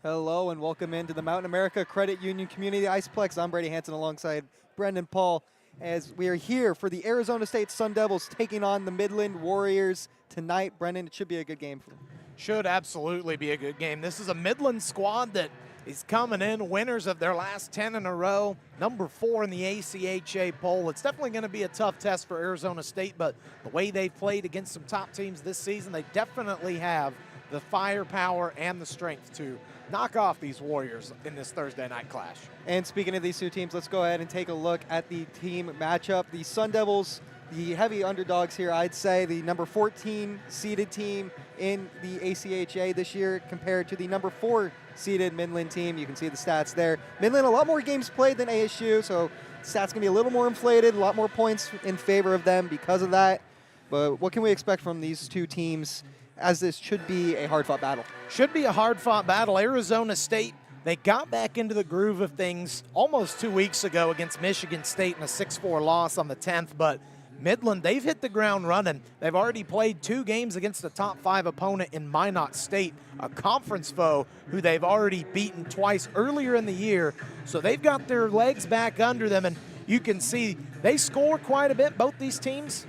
Hello and welcome into the Mountain America Credit Union Community Iceplex. I'm Brady Hanson alongside Brendan Paul as we are here for the Arizona State Sun Devils taking on the Midland Warriors tonight. Brendan, it should be a good game for them. Should absolutely be a good game. This is a Midland squad that is coming in winners of their last 10 in a row, number 4 in the ACHA poll. It's definitely going to be a tough test for Arizona State, but the way they've played against some top teams this season, they definitely have the firepower and the strength to knock off these Warriors in this Thursday night clash. And speaking of these two teams, let's go ahead and take a look at the team matchup. The Sun Devils, the heavy underdogs here, I'd say the number 14 seeded team in the ACHA this year compared to the number 4 seeded Midland team. You can see the stats there. Midland, a lot more games played than ASU, so stats going to be a little more inflated, a lot more points in favor of them because of that. But what can we expect from these two teams, as this should be a hard-fought battle? Should be a hard-fought battle. Arizona State, they got back into the groove of things almost 2 weeks ago against Michigan State in a 6-4 loss on the 10th, but Midland, they've hit the ground running. They've already played 2 games against a top 5 opponent in Minot State, a conference foe who they've already beaten twice earlier in the year. So they've got their legs back under them, and you can see they score quite a bit, both these teams.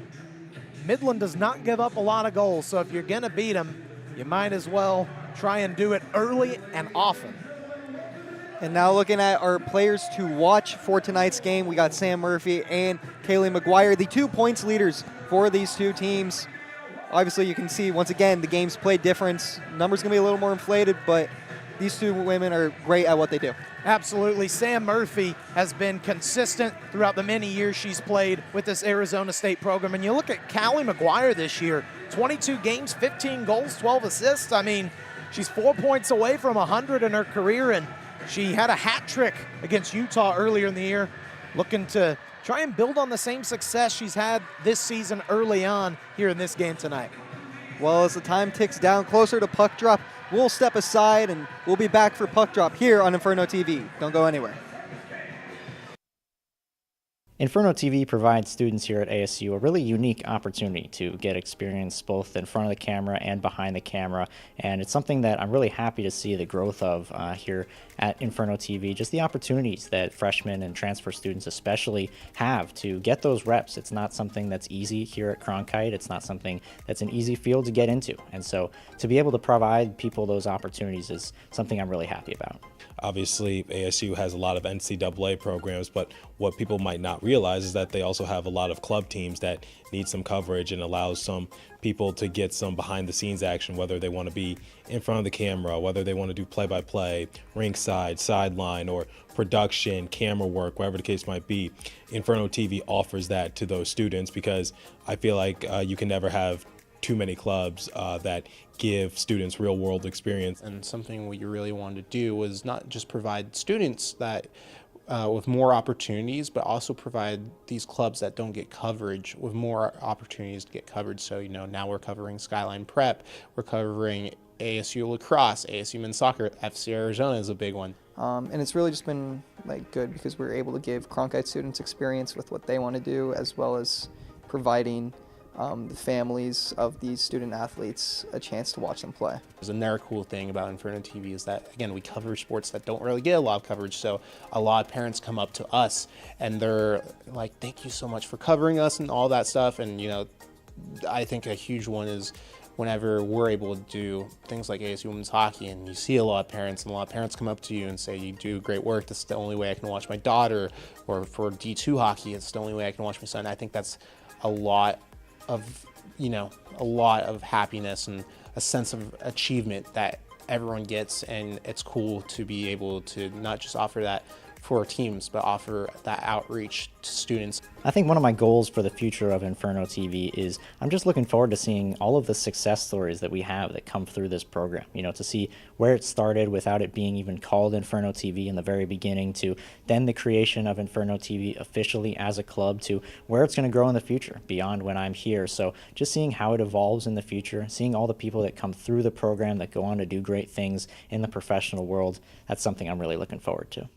Midland does not give up a lot of goals, so if you're going to beat them, you might as well try and do it early and often. And now looking at our players to watch for tonight's game, we got Sam Murphy and Kaylee McGuire, the 2 points leaders for these two teams. Obviously, you can see, once again, the game's played difference. Numbers going to be a little more inflated, but these two women are great at what they do. Absolutely. Sam Murphy has been consistent throughout the many years she's played with this Arizona State program. And you look at Callie McGuire this year, 22 games, 15 goals, 12 assists. I mean, she's 4 points away from 100 in her career, and she had a hat trick against Utah earlier in the year, looking to try and build on the same success she's had this season early on here in this game tonight. Well, as the time ticks down closer to puck drop, we'll step aside and we'll be back for puck drop here on Inferno TV. Don't go anywhere. Inferno TV provides students here at ASU a really unique opportunity to get experience both in front of the camera and behind the camera, and it's something that I'm really happy to see the growth of here at Inferno TV, just the opportunities that freshmen and transfer students especially have to get those reps. It's not something that's easy here at Cronkite. It's not something that's an easy field to get into, and so to be able to provide people those opportunities is something I'm really happy about. Obviously, ASU has a lot of NCAA programs, but what people might not realize is that they also have a lot of club teams that need some coverage and allows some people to get some behind-the-scenes action, whether they want to be in front of the camera, whether they want to do play-by-play, ringside, sideline, or production, camera work, whatever the case might be. Inferno TV offers that to those students because I feel like you can never have too many clubs that give students real-world experience. And something we really wanted to do was not just provide students that with more opportunities, but also provide these clubs that don't get coverage with more opportunities to get coverage. So, now we're covering Skyline Prep, we're covering ASU lacrosse, ASU men's soccer, FC Arizona is a big one. And it's really just been good because we're able to give Cronkite students experience with what they want to do, as well as providing the families of these student athletes a chance to watch them play. Another cool thing about Inferno TV is that, again, we cover sports that don't really get a lot of coverage, so a lot of parents come up to us and they're like, thank you so much for covering us and all that stuff. And I think a huge one is whenever we're able to do things like ASU women's hockey, and you see a lot of parents, and a lot of parents come up to you and say, you do great work, this is the only way I can watch my daughter, or for D2 hockey, it's the only way I can watch my son. I think that's a lot of happiness and a sense of achievement that everyone gets, and it's cool to be able to not just offer that for teams, but offer that outreach to students. I think one of my goals for the future of Inferno TV is I'm just looking forward to seeing all of the success stories that we have that come through this program. To see where it started without it being even called Inferno TV in the very beginning, to then the creation of Inferno TV officially as a club, to where it's going to grow in the future beyond when I'm here. So just seeing how it evolves in the future, seeing all the people that come through the program that go on to do great things in the professional world, that's something I'm really looking forward to.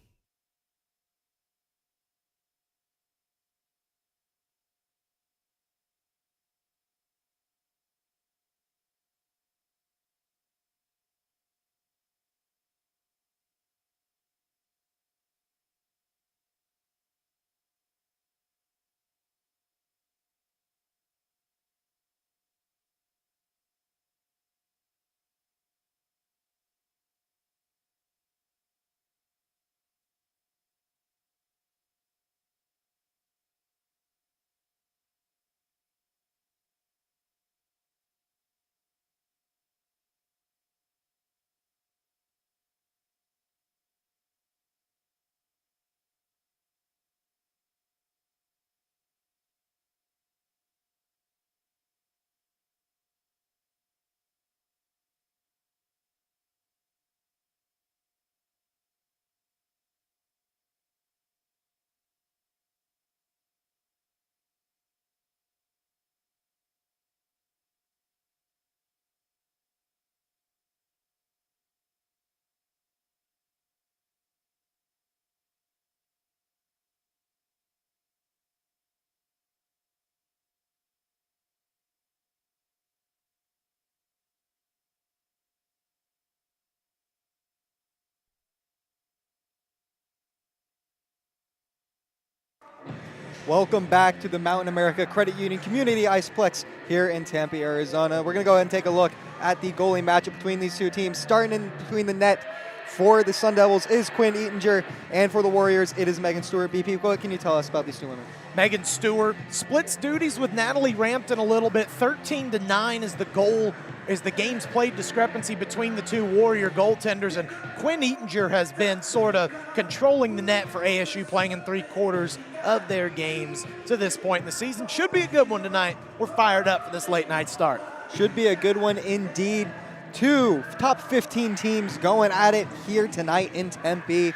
Welcome back to the Mountain America Credit Union Community Iceplex here in Tempe, Arizona. We're going to go ahead and take a look at the goalie matchup between these two teams. Starting in between the net for the Sun Devils is Quinn Eatinger, and for the Warriors, it is Megan Stewart. BP, what can you tell us about these two women? Megan Stewart splits duties with Natalie Rampton a little bit. 13-9 is the goal, is the game's played discrepancy between the two Warrior goaltenders, and Quinn Eatinger has been sort of controlling the net for ASU, playing in 3/4 of their games to this point in the season. Should be a good one tonight. We're fired up for this late night start. Should be a good one indeed. Two top 15 teams going at it here tonight in Tempe.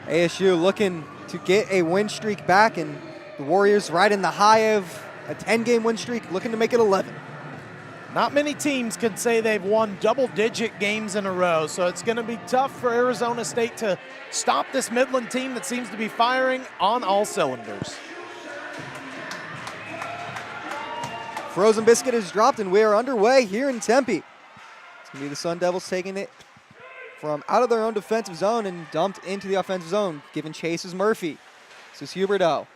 ASU looking to get a win streak back, and the Warriors riding the high of a 10-game win streak, looking to make it 11. Not many teams can say they've won double-digit games in a row, so it's going to be tough for Arizona State to stop this Midland team that seems to be firing on all cylinders. Frozen biscuit is dropped, and we are underway here in Tempe. It's going to be the Sun Devils taking it from out of their own defensive zone and dumped into the offensive zone. Giving chase is Murphy. This is Huberdeau.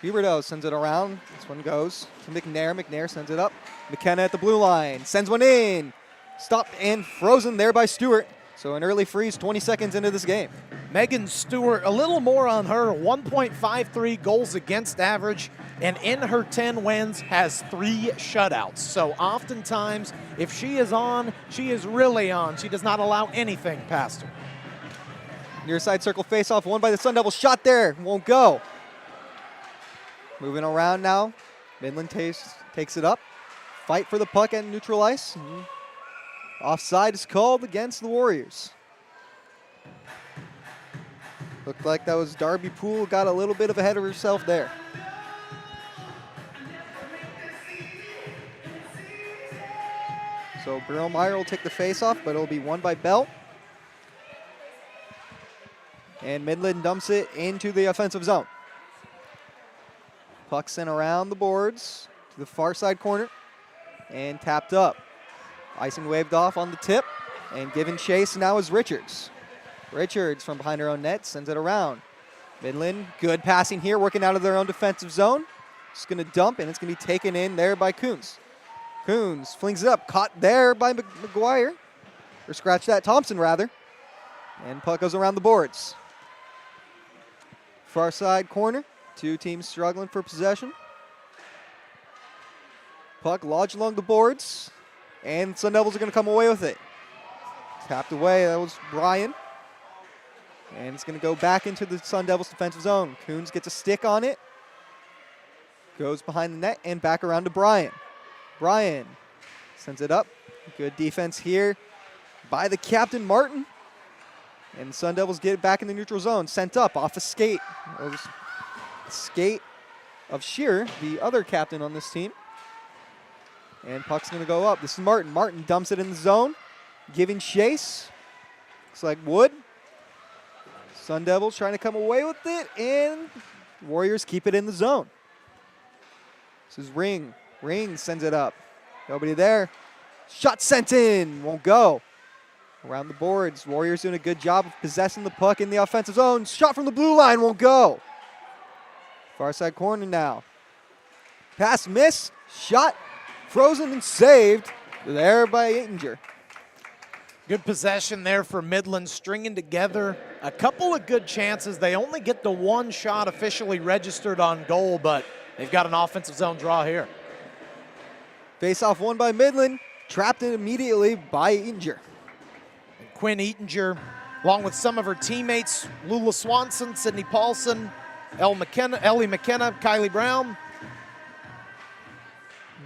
Huberdeau sends it around. This one goes to McNair. McNair sends it up. McKenna at the blue line. Sends one in. Stopped and frozen there by Stewart. So an early freeze 20 seconds into this game. Megan Stewart, a little more on her, 1.53 goals against average, and in her 10 wins has 3 shutouts. So oftentimes, if she is on, she is really on. She does not allow anything past her. Near side circle faceoff, won by the Sun Devils. Shot there, won't go. Moving around now. Midland takes it up. Fight for the puck at neutral ice. Offside is called against the Warriors. Looked like that was Darby Poole, got a little bit of ahead of herself there. So Burrow-Meyer will take the face-off, but it'll be won by Bell. And Midland dumps it into the offensive zone. Puck sent around the boards to the far side corner and tapped up. Icing waved off on the tip, and given chase now is Richards. Richards from behind her own net sends it around. Midland, good passing here, working out of their own defensive zone. Just going to dump, and it's going to be taken in there by Coons. Coons flings it up, caught there by McGuire, or scratch that, Thompson rather. And puck goes around the boards. Far side corner, two teams struggling for possession. Puck lodged along the boards, and Sun Devils are going to come away with it. Tapped away, that was Brian. And it's going to go back into the Sun Devils defensive zone. Coons gets a stick on it. Goes behind the net and back around to Brian. Brian sends it up. Good defense here by the captain, Martin. And the Sun Devils get it back in the neutral zone. Sent up off a skate. It was a skate of Shearer, the other captain on this team. And puck's going to go up. This is Martin. Martin dumps it in the zone. Giving chase. Looks like Wood. Sun Devils trying to come away with it, and Warriors keep it in the zone. This is Ring. Ring sends it up. Nobody there. Shot sent in. Won't go. Around the boards. Warriors doing a good job of possessing the puck in the offensive zone. Shot from the blue line. Won't go. Far side corner now. Pass miss. Shot frozen and saved there by Eatinger. Good possession there for Midland, stringing together a couple of good chances. They only get the one shot officially registered on goal, but they've got an offensive zone draw here. Face-off won by Midland, trapped in immediately by Eatinger. And Quinn Eatinger, along with some of her teammates, Lula Swanson, Sydney Paulson, Ellie McKenna, Kylie Brown.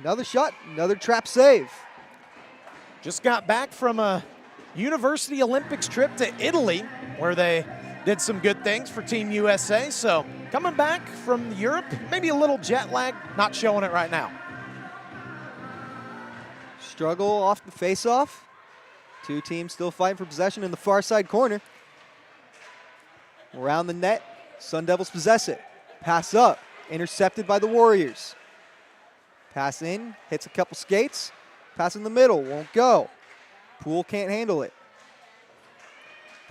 Another shot, another trap save. Just got back from a University Olympics trip to Italy, where they did some good things for Team USA. So coming back from Europe, maybe a little jet lag, not showing it right now. Struggle off the face-off. Two teams still fighting for possession in the far side corner. Around the net, Sun Devils possess it. Pass up, intercepted by the Warriors. Pass in, hits a couple skates. Pass in the middle, won't go. Poole can't handle it.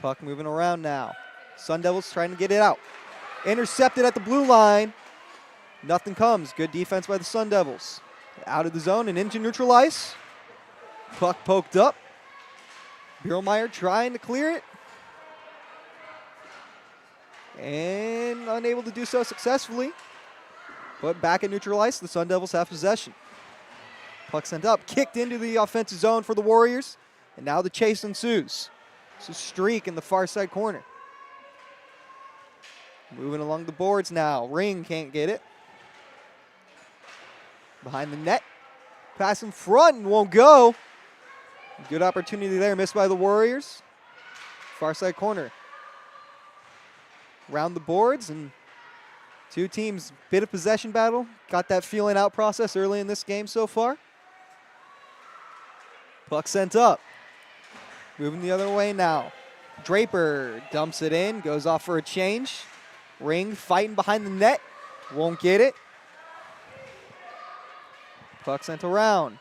Puck moving around now. Sun Devils trying to get it out. Intercepted at the blue line. Nothing comes. Good defense by the Sun Devils. Out of the zone and into neutral ice. Puck poked up. Biermeyer trying to clear it. And unable to do so successfully. But back at neutral ice, the Sun Devils have possession. Puck sent up, kicked into the offensive zone for the Warriors. And now the chase ensues. It's a streak in the far side corner. Moving along the boards now. Ring can't get it. Behind the net. Pass in front and won't go. Good opportunity there, missed by the Warriors. Far side corner. Round the boards, and two teams, bit of possession battle. Got that feeling out process early in this game so far. Puck sent up. Moving the other way now. Draper dumps it in, goes off for a change. Ring fighting behind the net. Won't get it. Puck sent around.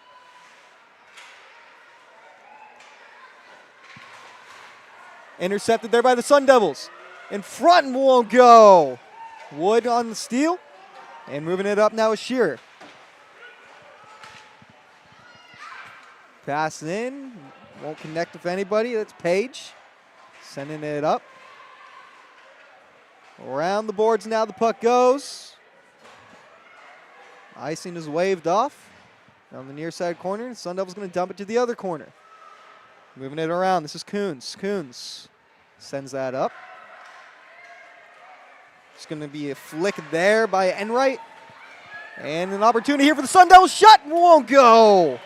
Intercepted there by the Sun Devils. In front and won't go. Wood on the steal. And moving it up now is Shearer. Pass in. Won't connect with anybody. That's Page. Sending it up. Around the boards now the puck goes. Icing is waved off. Down the near side corner. Sun Devils going to dump it to the other corner. Moving it around. This is Coons. Coons sends that up. It's going to be a flick there by Enright. And an opportunity here for the Sun Devils. Shot won't go.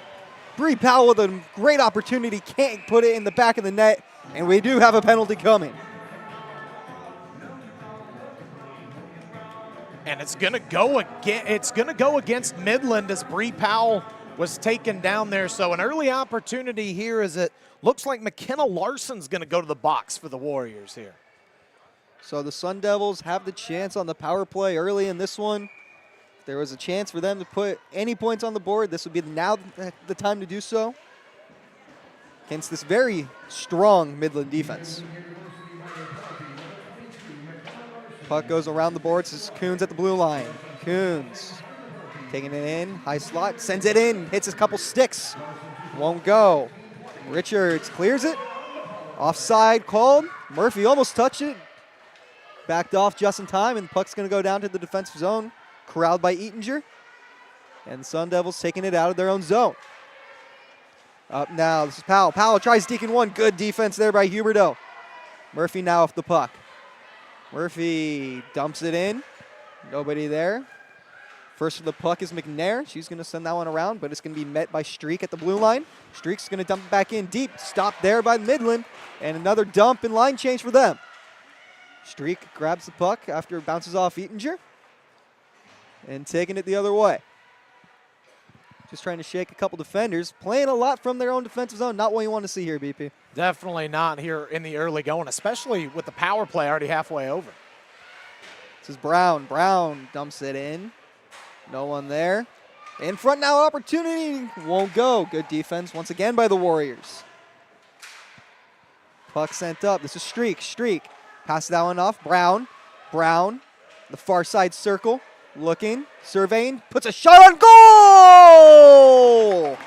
Bree Powell with a great opportunity. Can't put it in the back of the net. And we do have a penalty coming. And it's going to go again. It's going to go against Midland as Bree Powell was taken down there. So an early opportunity here as it looks like McKenna Larson's going to go to the box for the Warriors here. So the Sun Devils have the chance on the power play early in this one. If there was a chance for them to put any points on the board, this would be now the time to do so against this very strong Midland defense. Puck goes around the boards. This is Coons at the blue line. Coons taking it in, high slot, sends it in, hits a couple sticks. Won't go. Richards clears it. Offside called. Murphy almost touched it. Backed off just in time, and the puck's going to go down to the defensive zone. Corralled by Eatinger. And the Sun Devils taking it out of their own zone. Up now, this is Powell. Powell tries deacon one. Good defense there by Huberdeau. Murphy now off the puck. Murphy dumps it in. Nobody there. First for the puck is McNair. She's going to send that one around, but it's going to be met by Streak at the blue line. Streak's going to dump it back in deep. Stopped there by Midland. And another dump and line change for them. Streak grabs the puck after it bounces off Eatinger. And taking it the other way. Just trying to shake a couple defenders. Playing a lot from their own defensive zone. Not what you want to see here, BP. Definitely not here in the early going, especially with the power play already halfway over. This is Brown. Brown dumps it in. No one there. In front now, opportunity. Won't go. Good defense once again by the Warriors. Puck sent up. This is Streak. Streak. Pass that one off. Brown. Brown. The far side circle. Looking. Surveying. Puts a shot on goal!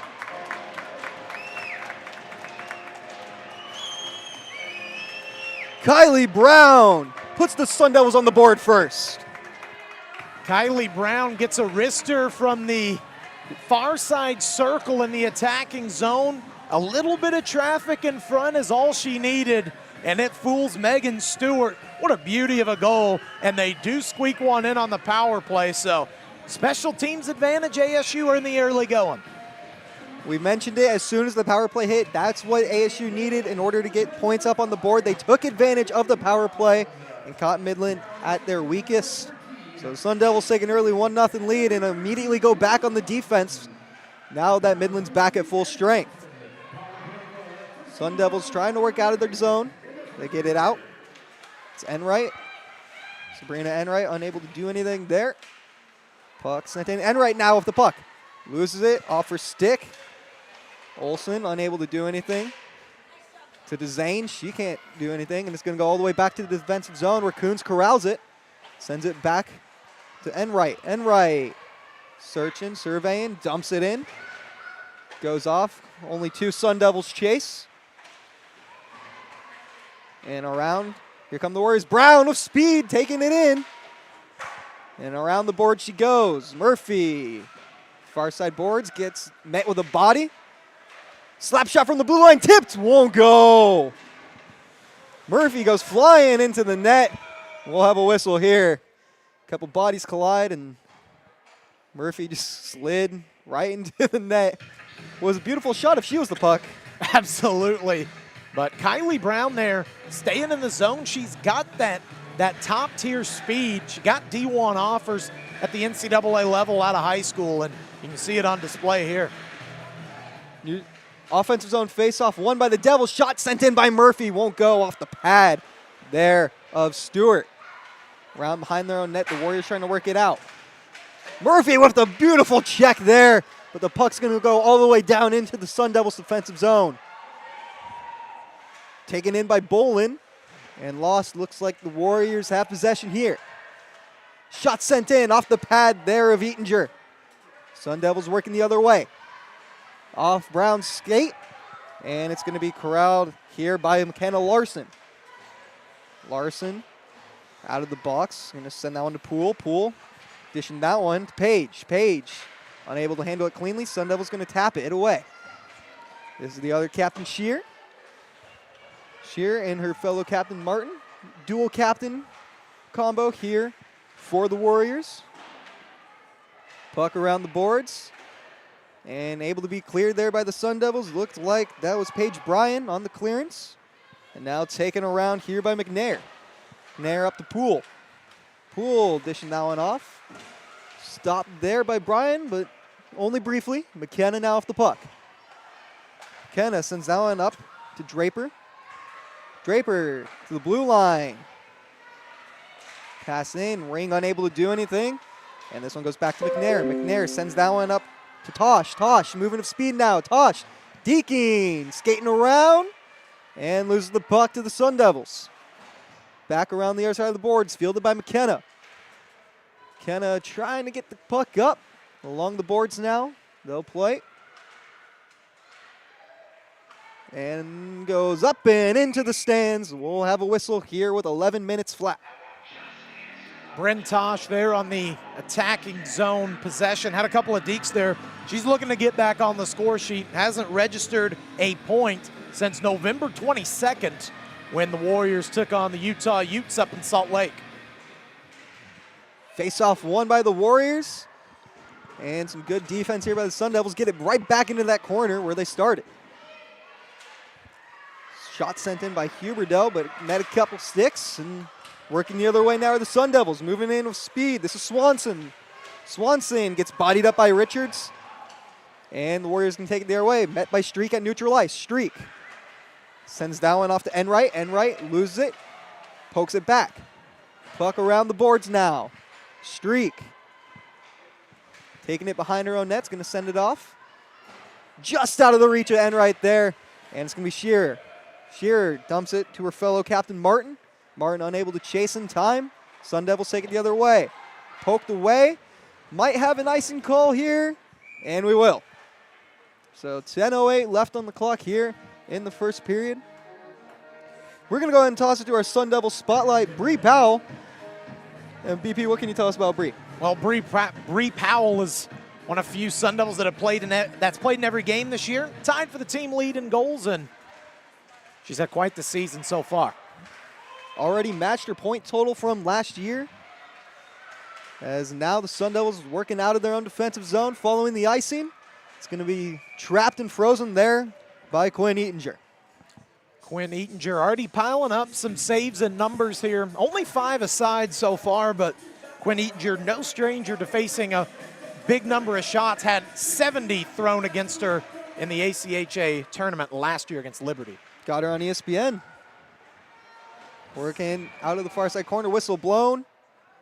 Kylie Brown puts the Sun Devils on the board first. Kylie Brown gets a wrister from the far side circle in the attacking zone. A little bit of traffic in front is all she needed, and it fools Megan Stewart. What a beauty of a goal, and they do squeak one in on the power play, so special teams advantage ASU are in the early going. We mentioned it as soon as the power play hit. That's what ASU needed in order to get points up on the board. They took advantage of the power play and caught Midland at their weakest. So the Sun Devils take an early 1-0 lead and immediately go back on the defense now that Midland's back at full strength. Sun Devils trying to work out of their zone. They get it out. It's Enright. Sabrina Enright unable to do anything there. Puck sent in. Enright now with the puck. Loses it. Off her stick. Olsen unable to do anything. To DeZane. She can't do anything. And it's going to go all the way back to the defensive zone where Coons corrals it. Sends it back to Enright. Enright searching, surveying, dumps it in. Goes off. Only 2 Sun Devils chase. And around. Here come the Warriors. Brown with speed, taking it in. And around the board she goes. Murphy. Far side boards, gets met with a body. Slap shot from the blue line, tipped, won't go. Murphy goes flying into the net. We'll have a whistle here. A couple bodies collide, and Murphy just slid right into the net. It was a beautiful shot if she was the puck. Absolutely. But Kylie Brown there, staying in the zone. She's got that top-tier speed. She got D1 offers at the NCAA level out of high school, and you can see it on display here. Offensive zone face-off won by the Devils. Shot sent in by Murphy. Won't go off the pad there of Stewart. Around behind their own net, the Warriors trying to work it out. Murphy with a beautiful check there, but the puck's going to go all the way down into the Sun Devils defensive zone. Taken in by Bolin, and lost. Looks like the Warriors have possession here. Shot sent in off the pad there of Eatinger. Sun Devils working the other way. Off Brown's skate, and it's going to be corralled here by McKenna Larson. Larson out of the box, going to send that one to Poole. Poole dishing that one to Page. Page unable to handle it cleanly. Sun Devils going to tap it away. This is the other captain, Shear. Shear and her fellow captain, Martin. Dual captain combo here for the Warriors. Puck around the boards. And able to be cleared there by the Sun Devils. Looked like that was Paige Bryan on the clearance. And now taken around here by McNair. McNair up to Poole. Poole dishing that one off. Stopped there by Bryan, but only briefly. McKenna now off the puck. McKenna sends that one up to Draper. Draper to the blue line. Pass in, Ring unable to do anything. And this one goes back to McNair. McNair sends that one up to Tosh. Tosh moving of speed now. Tosh deking, skating around, and loses the puck to the Sun Devils. Back around the other side of the boards, fielded by McKenna. McKenna trying to get the puck up along the boards now. They'll play. And goes up and into the stands. We'll have a whistle here with 11 minutes flat. Bryn Tosh there on the attacking zone possession. Had a couple of dekes there. She's looking to get back on the score sheet. Hasn't registered a point since November 22nd when the Warriors took on the Utah Utes up in Salt Lake. Face-off won by the Warriors. And some good defense here by the Sun Devils. Get it right back into that corner where they started. Shot sent in by Huberdeau, but met a couple sticks. And working the other way now are the Sun Devils. Moving in with speed. This is Swanson. Swanson gets bodied up by Richards. And the Warriors can take it their way. Met by Streak at neutral ice. Streak sends that one off to Enright. Enright loses it. Pokes it back. Puck around the boards now. Streak. Taking it behind her own net. Going to send it off. Just out of the reach of Enright there. And it's going to be Shearer. Shearer dumps it to her fellow captain Martin. Martin unable to chase in time. Sun Devils take it the other way. Poked away. Might have an icing call here. And we will. So 10:08 left on the clock here in the first period. We're going to go ahead and toss it to our Sun Devil spotlight, Bree Powell. And BP, what can you tell us about Bree? Well, Bree Powell is one of few Sun Devils that have played that's played in every game this year. Tied for the team lead in goals, and she's had quite the season so far. Already matched her point total from last year. As now the Sun Devils working out of their own defensive zone following the icing. It's going to be trapped and frozen there by Quinn Eatinger. Quinn Eatinger already piling up some saves and numbers here. Only 5 aside so far, but Quinn Eatinger, no stranger to facing a big number of shots. Had 70 thrown against her in the ACHA tournament last year against Liberty. Got her on ESPN. Working out of the far side corner, whistle blown.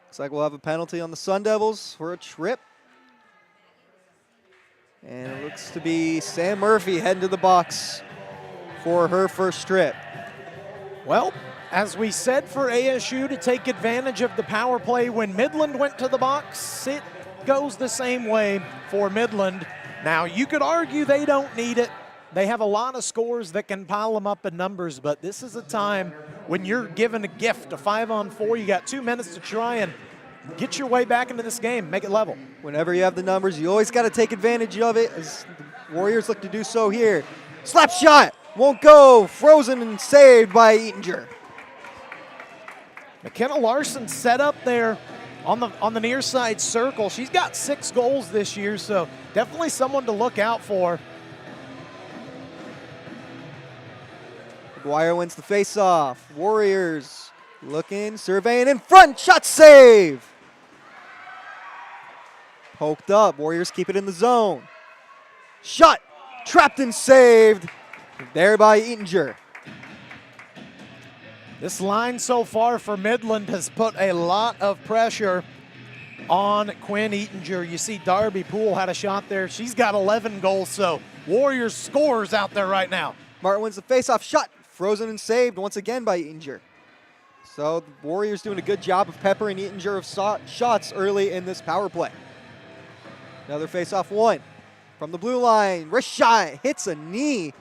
Looks like we'll have a penalty on the Sun Devils for a trip. And it looks to be Sam Murphy heading to the box for her first trip. Well, As we said for ASU to take advantage of the power play when Midland went to the box, it goes the same way for Midland. Now, you could argue they don't need it. They have a lot of scores that can pile them up in numbers, but this is a time when you're given a gift, a 5-on-4. You got 2 minutes to try and get your way back into this game, make it level. Whenever you have the numbers, you always got to take advantage of it, as the Warriors look to do so here. Slap shot, won't go, frozen and saved by Eatinger. McKenna Larson set up there on the near side circle. She's got 6 goals this year, so definitely someone to look out for. McGuire wins the faceoff. Warriors looking, surveying in front, shot save. Poked up, Warriors keep it in the zone. Shot, trapped and saved, there by Eatinger. This line so far for Midland has put a lot of pressure on Quinn Eatinger. You see Darby Poole had a shot there. She's got 11 goals, so Warriors scores out there right now. Martin wins the faceoff, shot, frozen and saved once again by Eatinger. So the Warriors doing a good job of peppering Eatinger of shots early in this power play. Another faceoff one from the blue line. Wrist shot, hits a knee.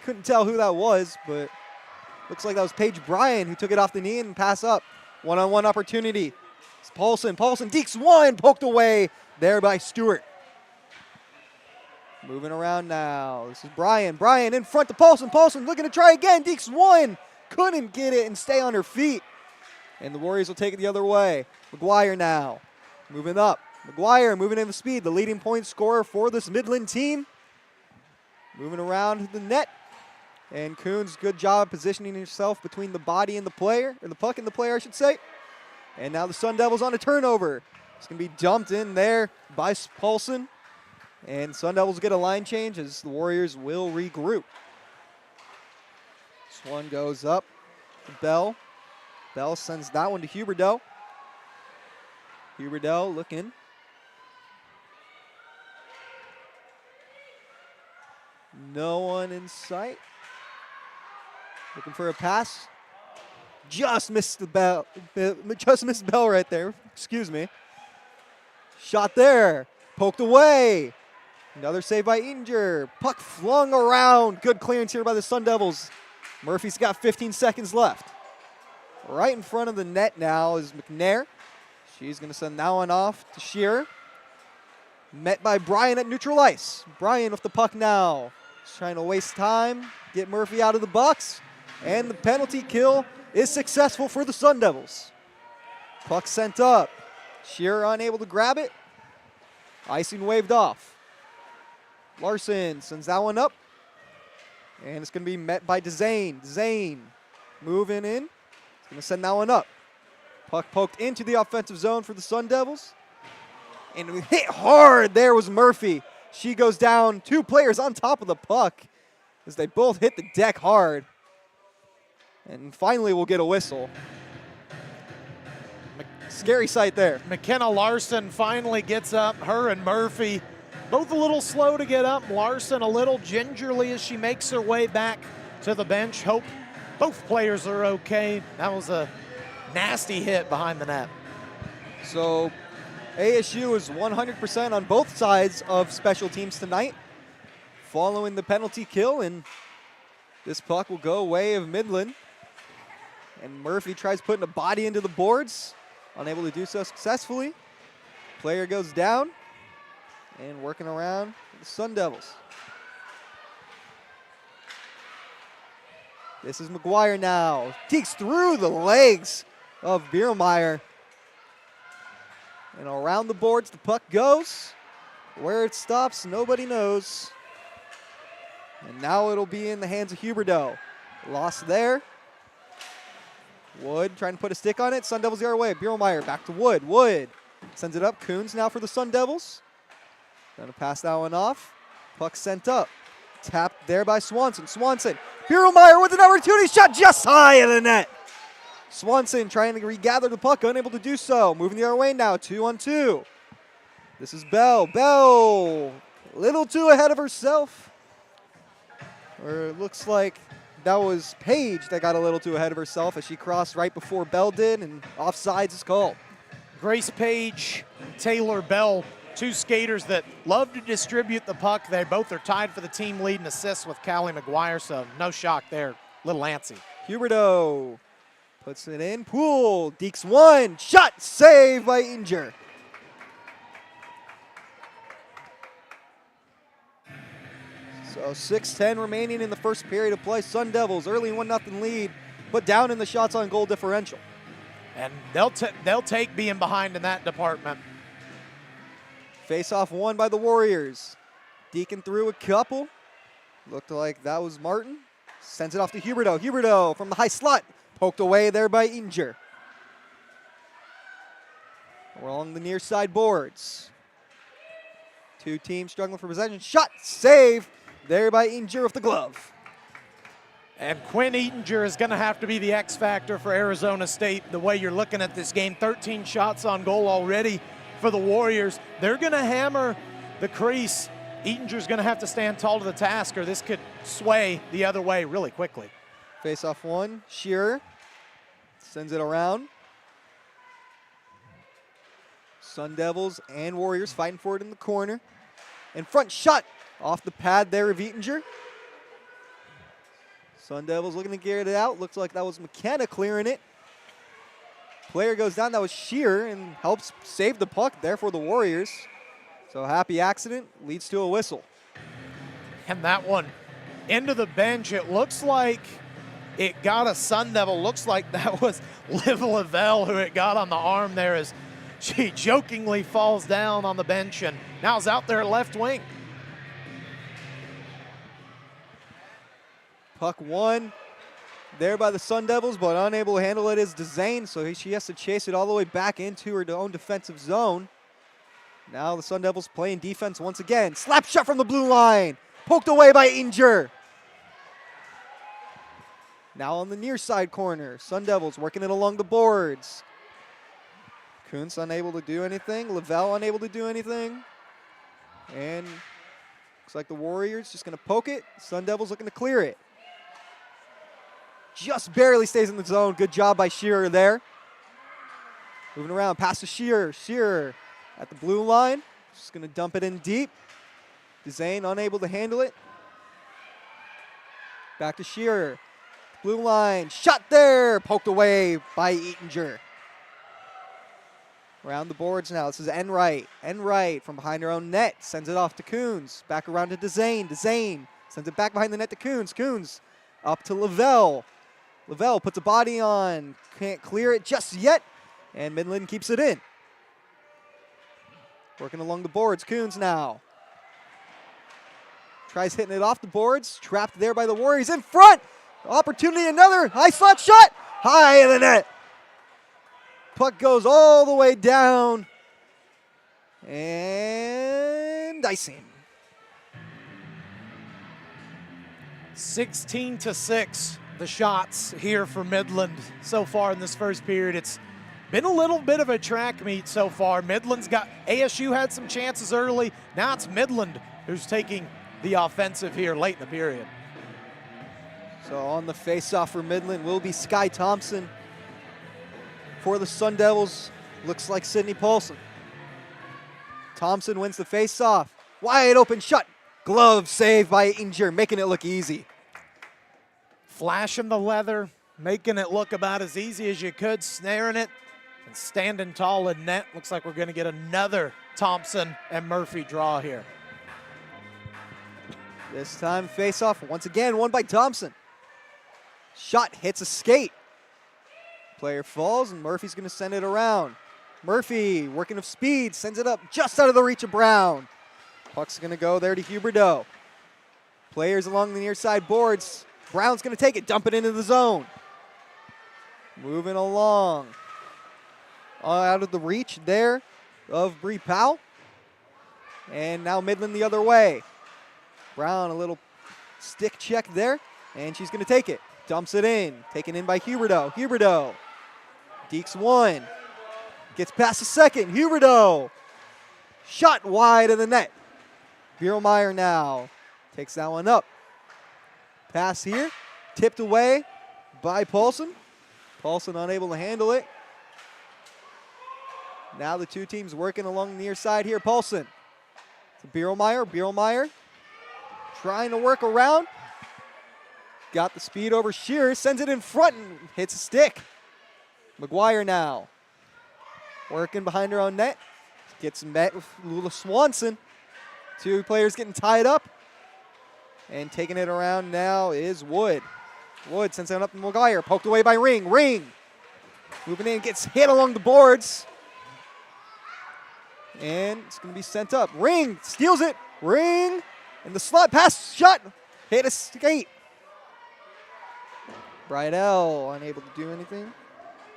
Couldn't tell who that was, but looks like that was Paige Bryan who took it off the knee and pass up. One-on-one opportunity. It's Paulson. Paulson dekes one, poked away there by Stewart. Moving around now. This is Bryan. Bryan in front to Paulson. Paulson looking to try again. Dekes one. Couldn't get it and stay on her feet. And the Warriors will take it the other way. McGuire now. Moving up. McGuire moving in the speed. The leading point scorer for this Midland team. Moving around the net. And Coons, good job positioning himself between the body and the player, or the puck and the player, I should say. And now the Sun Devils on a turnover. It's going to be dumped in there by Paulson. And Sun Devils get a line change as the Warriors will regroup. This one goes up to Bell. Bell sends that one to Huberdeau. Huberdeau looking. No one in sight. Looking for a pass. Just missed the bell. Just missed the bell right there. Excuse me. Shot there. Poked away. Another save by Eatinger. Puck flung around. Good clearance here by the Sun Devils. Murphy's got 15 seconds left. Right in front of the net now is McNair. She's going to send that one off to Shearer. Met by Bryan at neutral ice. Bryan with the puck now. Just trying to waste time. Get Murphy out of the box. And the penalty kill is successful for the Sun Devils. Puck sent up. Shearer unable to grab it. Icing waved off. Larson sends that one up. And it's going to be met by DeZane. DeZane moving in. He's going to send that one up. Puck poked into the offensive zone for the Sun Devils. And hit hard. There was Murphy. She goes down. 2 players on top of the puck as they both hit the deck hard. And finally we'll get a whistle. Scary sight there. McKenna Larson finally gets up. Her and Murphy both a little slow to get up. Larson a little gingerly as she makes her way back to the bench. Hope both players are okay. That was a nasty hit behind the net. So ASU is 100% on both sides of special teams tonight, following the penalty kill, and this puck will go way of Midland. And Murphy tries putting a body into the boards, unable to do so successfully. Player goes down, and working around the Sun Devils. This is McGuire now. Teeks through the legs of Biermeyer. And around the boards, the puck goes. Where it stops, nobody knows. And now it'll be in the hands of Huberdeau. Lost there. Wood trying to put a stick on it. Sun Devils the other way. Biermeyer back to Wood. Wood sends it up. Coons now for the Sun Devils. Gonna pass that one off. Puck sent up. Tapped there by Swanson. Swanson. Biermeyer with an opportunity. Shot just high of the net. Swanson trying to regather the puck, unable to do so. Moving the other way now, 2-on-2. This is Bell. Bell, a little too ahead of herself. Or it looks like that was Paige that got a little too ahead of herself as she crossed right before Bell did, and offsides is called. Grace Page, Taylor Bell, two skaters that love to distribute the puck. They both are tied for the team lead in assists with Callie McGuire, so no shock there. Little antsy. Huberdeau puts it in. Poole, Deeks one, shot, save by Inger. So 6:10 remaining in the first period of play. Sun Devils early 1-0 lead, but down in the shots on goal differential. And they'll take being behind in that department. Face-off won by the Warriors. Deacon threw a couple. Looked like that was Martin. Sends it off to Huberdeau. Huberdeau from the high slot. Poked away there by Inger. Along the near side boards. Two teams struggling for possession. Shot, save there by Inger with the glove. And Quinn Eatinger is going to have to be the X factor for Arizona State the way you're looking at this game. 13 shots on goal already for the Warriors. They're going to hammer the crease. Eatinger's going to have to stand tall to the task, or this could sway the other way really quickly. Face-off one. Shearer sends it around. Sun Devils and Warriors fighting for it in the corner. In front shot off the pad there of Eatinger. Sun Devils looking to get it out. Looks like that was McKenna clearing it. Player goes down. That was Shearer and helps save the puck there for the Warriors. So happy accident leads to a whistle. And that one into the bench. It looks like it got a Sun Devil. Looks like that was Liv Lavelle who it got on the arm there as she jokingly falls down on the bench and now is out there at left wing. Puck won there by the Sun Devils, but unable to handle it is Dezane, so she has to chase it all the way back into her own defensive zone. Now the Sun Devils playing defense once again. Slap shot from the blue line. Poked away by Inger. Now on the near side corner. Sun Devils working it along the boards. Kuntz unable to do anything. Lavelle unable to do anything. And looks like the Warriors just going to poke it. Sun Devils looking to clear it. Just barely stays in the zone. Good job by Shearer there. Moving around, pass to Shearer. Shearer at the blue line. Just going to dump it in deep. Dezane unable to handle it. Back to Shearer. Blue line, shot there. Poked away by Eatinger. Around the boards now. This is Enright. Enright from behind her own net. Sends it off to Coons. Back around to Dezane. Dezane sends it back behind the net to Coons. Coons up to Lavelle. Lavelle puts a body on. Can't clear it just yet. And Midland keeps it in. Working along the boards. Coons now. Tries hitting it off the boards. Trapped there by the Warriors. In front. Opportunity, another high slot shot. High in the net. Puck goes all the way down. And icing. 16-6, the shots here for Midland so far in this first period. It's been a little bit of a track meet so far. Midland's got, ASU had some chances early. Now it's Midland who's taking the offensive here late in the period. So on the face-off for Midland will be Sky Thompson. For the Sun Devils, looks like Sydney Paulson. Thompson wins the face-off. Wide open shot. Glove save by Inger, making it look easy. Flashing the leather, making it look about as easy as you could, snaring it, and standing tall in net. Looks like we're going to get another Thompson and Murphy draw here. This time face-off once again won by Thompson. Shot hits a skate. Player falls and Murphy's going to send it around. Murphy working of speed, sends it up just out of the reach of Brown. Puck's going to go there to Huberdeau. Players along the near side boards. Brown's going to take it, dump it into the zone. Moving along. Out of the reach there of Bree Powell. And now Midland the other way. Brown a little stick check there, and she's going to take it. Dumps it in, taken in by Huberdeau. Huberdeau. Deeks one. Gets past the second. Huberdeau. Shot wide of the net. Biermeyer now takes that one up. Pass here. Tipped away by Paulson. Paulson unable to handle it. Now the two teams working along the near side here. Paulson to Bierelmeyer. Bierelmeyer trying to work around. Got the speed over Shearer. Sends it in front and hits a stick. McGuire now working behind her own net. Gets met with Lula Swanson. Two players getting tied up. And taking it around now is Wood. Wood sends it up to McGuire. Poked away by Ring. Ring moving in, gets hit along the boards. And it's going to be sent up. Ring steals it. Ring. And the slot pass shot. Hit a skate. Bridell unable to do anything.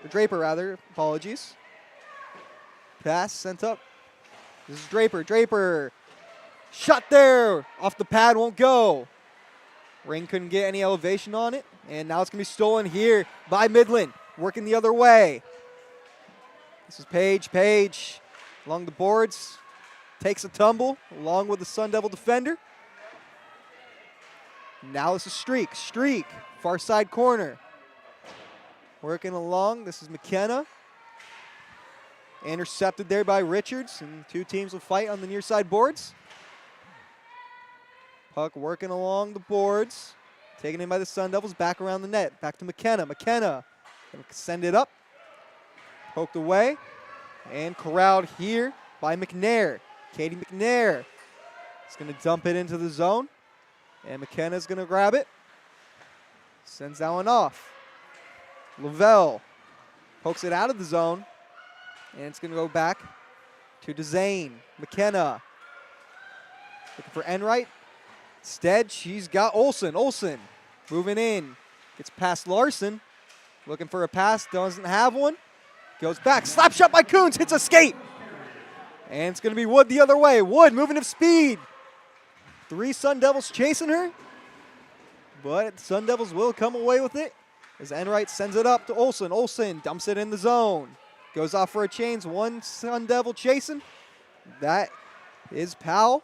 Or Draper, rather. Apologies. Pass sent up. This is Draper. Draper. Shot there. Off the pad, won't go. Ring couldn't get any elevation on it. And now it's going to be stolen here by Midland. Working the other way. This is Page. Page along the boards. Takes a tumble along with the Sun Devil defender. Now this is Streak. Streak. Far side corner. Working along. This is McKenna. Intercepted there by Richards. And two teams will fight on the near side boards. Puck working along the boards. Taken in by the Sun Devils. Back around the net. Back to McKenna. McKenna gonna send it up. Poked away. And corralled here by McNair. Katie McNair is going to dump it into the zone. And McKenna's going to grab it. Sends that one off. Lavelle pokes it out of the zone. And it's going to go back to DeZane. McKenna looking for Enright. Instead, she's got Olsen. Olsen moving in. Gets past Larson. Looking for a pass. Doesn't have one. Goes back. Slap shot by Coons. Hits a skate. And it's going to be Wood the other way. Wood moving at speed. Three Sun Devils chasing her. But Sun Devils will come away with it as Enright sends it up to Olsen. Olsen dumps it in the zone. Goes off for a change. One Sun Devil chasing. That is Powell.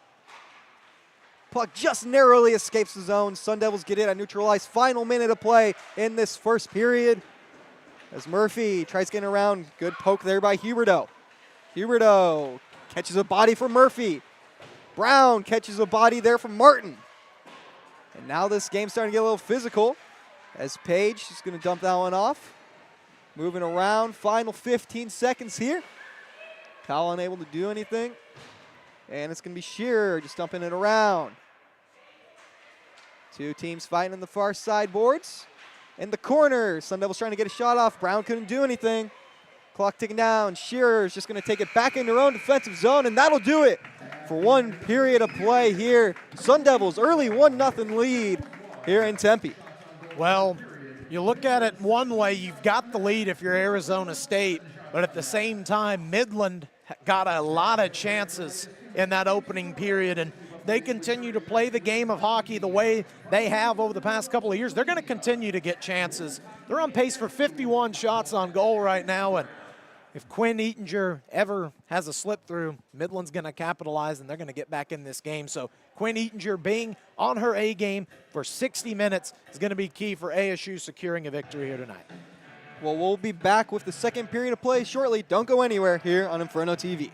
Puck just narrowly escapes the zone. Sun Devils get it at neutralized. Final minute of play in this first period. As Murphy tries getting around. Good poke there by Huberto. Huberto catches a body from Murphy. Brown catches a body there from Martin. And now this game's starting to get a little physical as Page is going to dump that one off. Moving around, final 15 seconds here. Powell unable to do anything. And it's going to be Shearer just dumping it around. Two teams fighting in the far side boards. In the corner, Sun Devils trying to get a shot off. Brown couldn't do anything. Clock ticking down. Shearer is just going to take it back in their own defensive zone, and that'll do it for one period of play here. Sun Devils early 1-0 lead here in Tempe. Well, you look at it one way, you've got the lead if you're Arizona State, but at the same time, Midland got a lot of chances in that opening period, and they continue to play the game of hockey the way they have over the past couple of years. They're going to continue to get chances. They're on pace for 51 shots on goal right now, and if Quinn Eatinger ever has a slip through, Midland's going to capitalize, and they're going to get back in this game. So Quinn Eatinger being on her A game for 60 minutes is going to be key for ASU securing a victory here tonight. Well, we'll be back with the second period of play shortly. Don't go anywhere here on Inferno TV.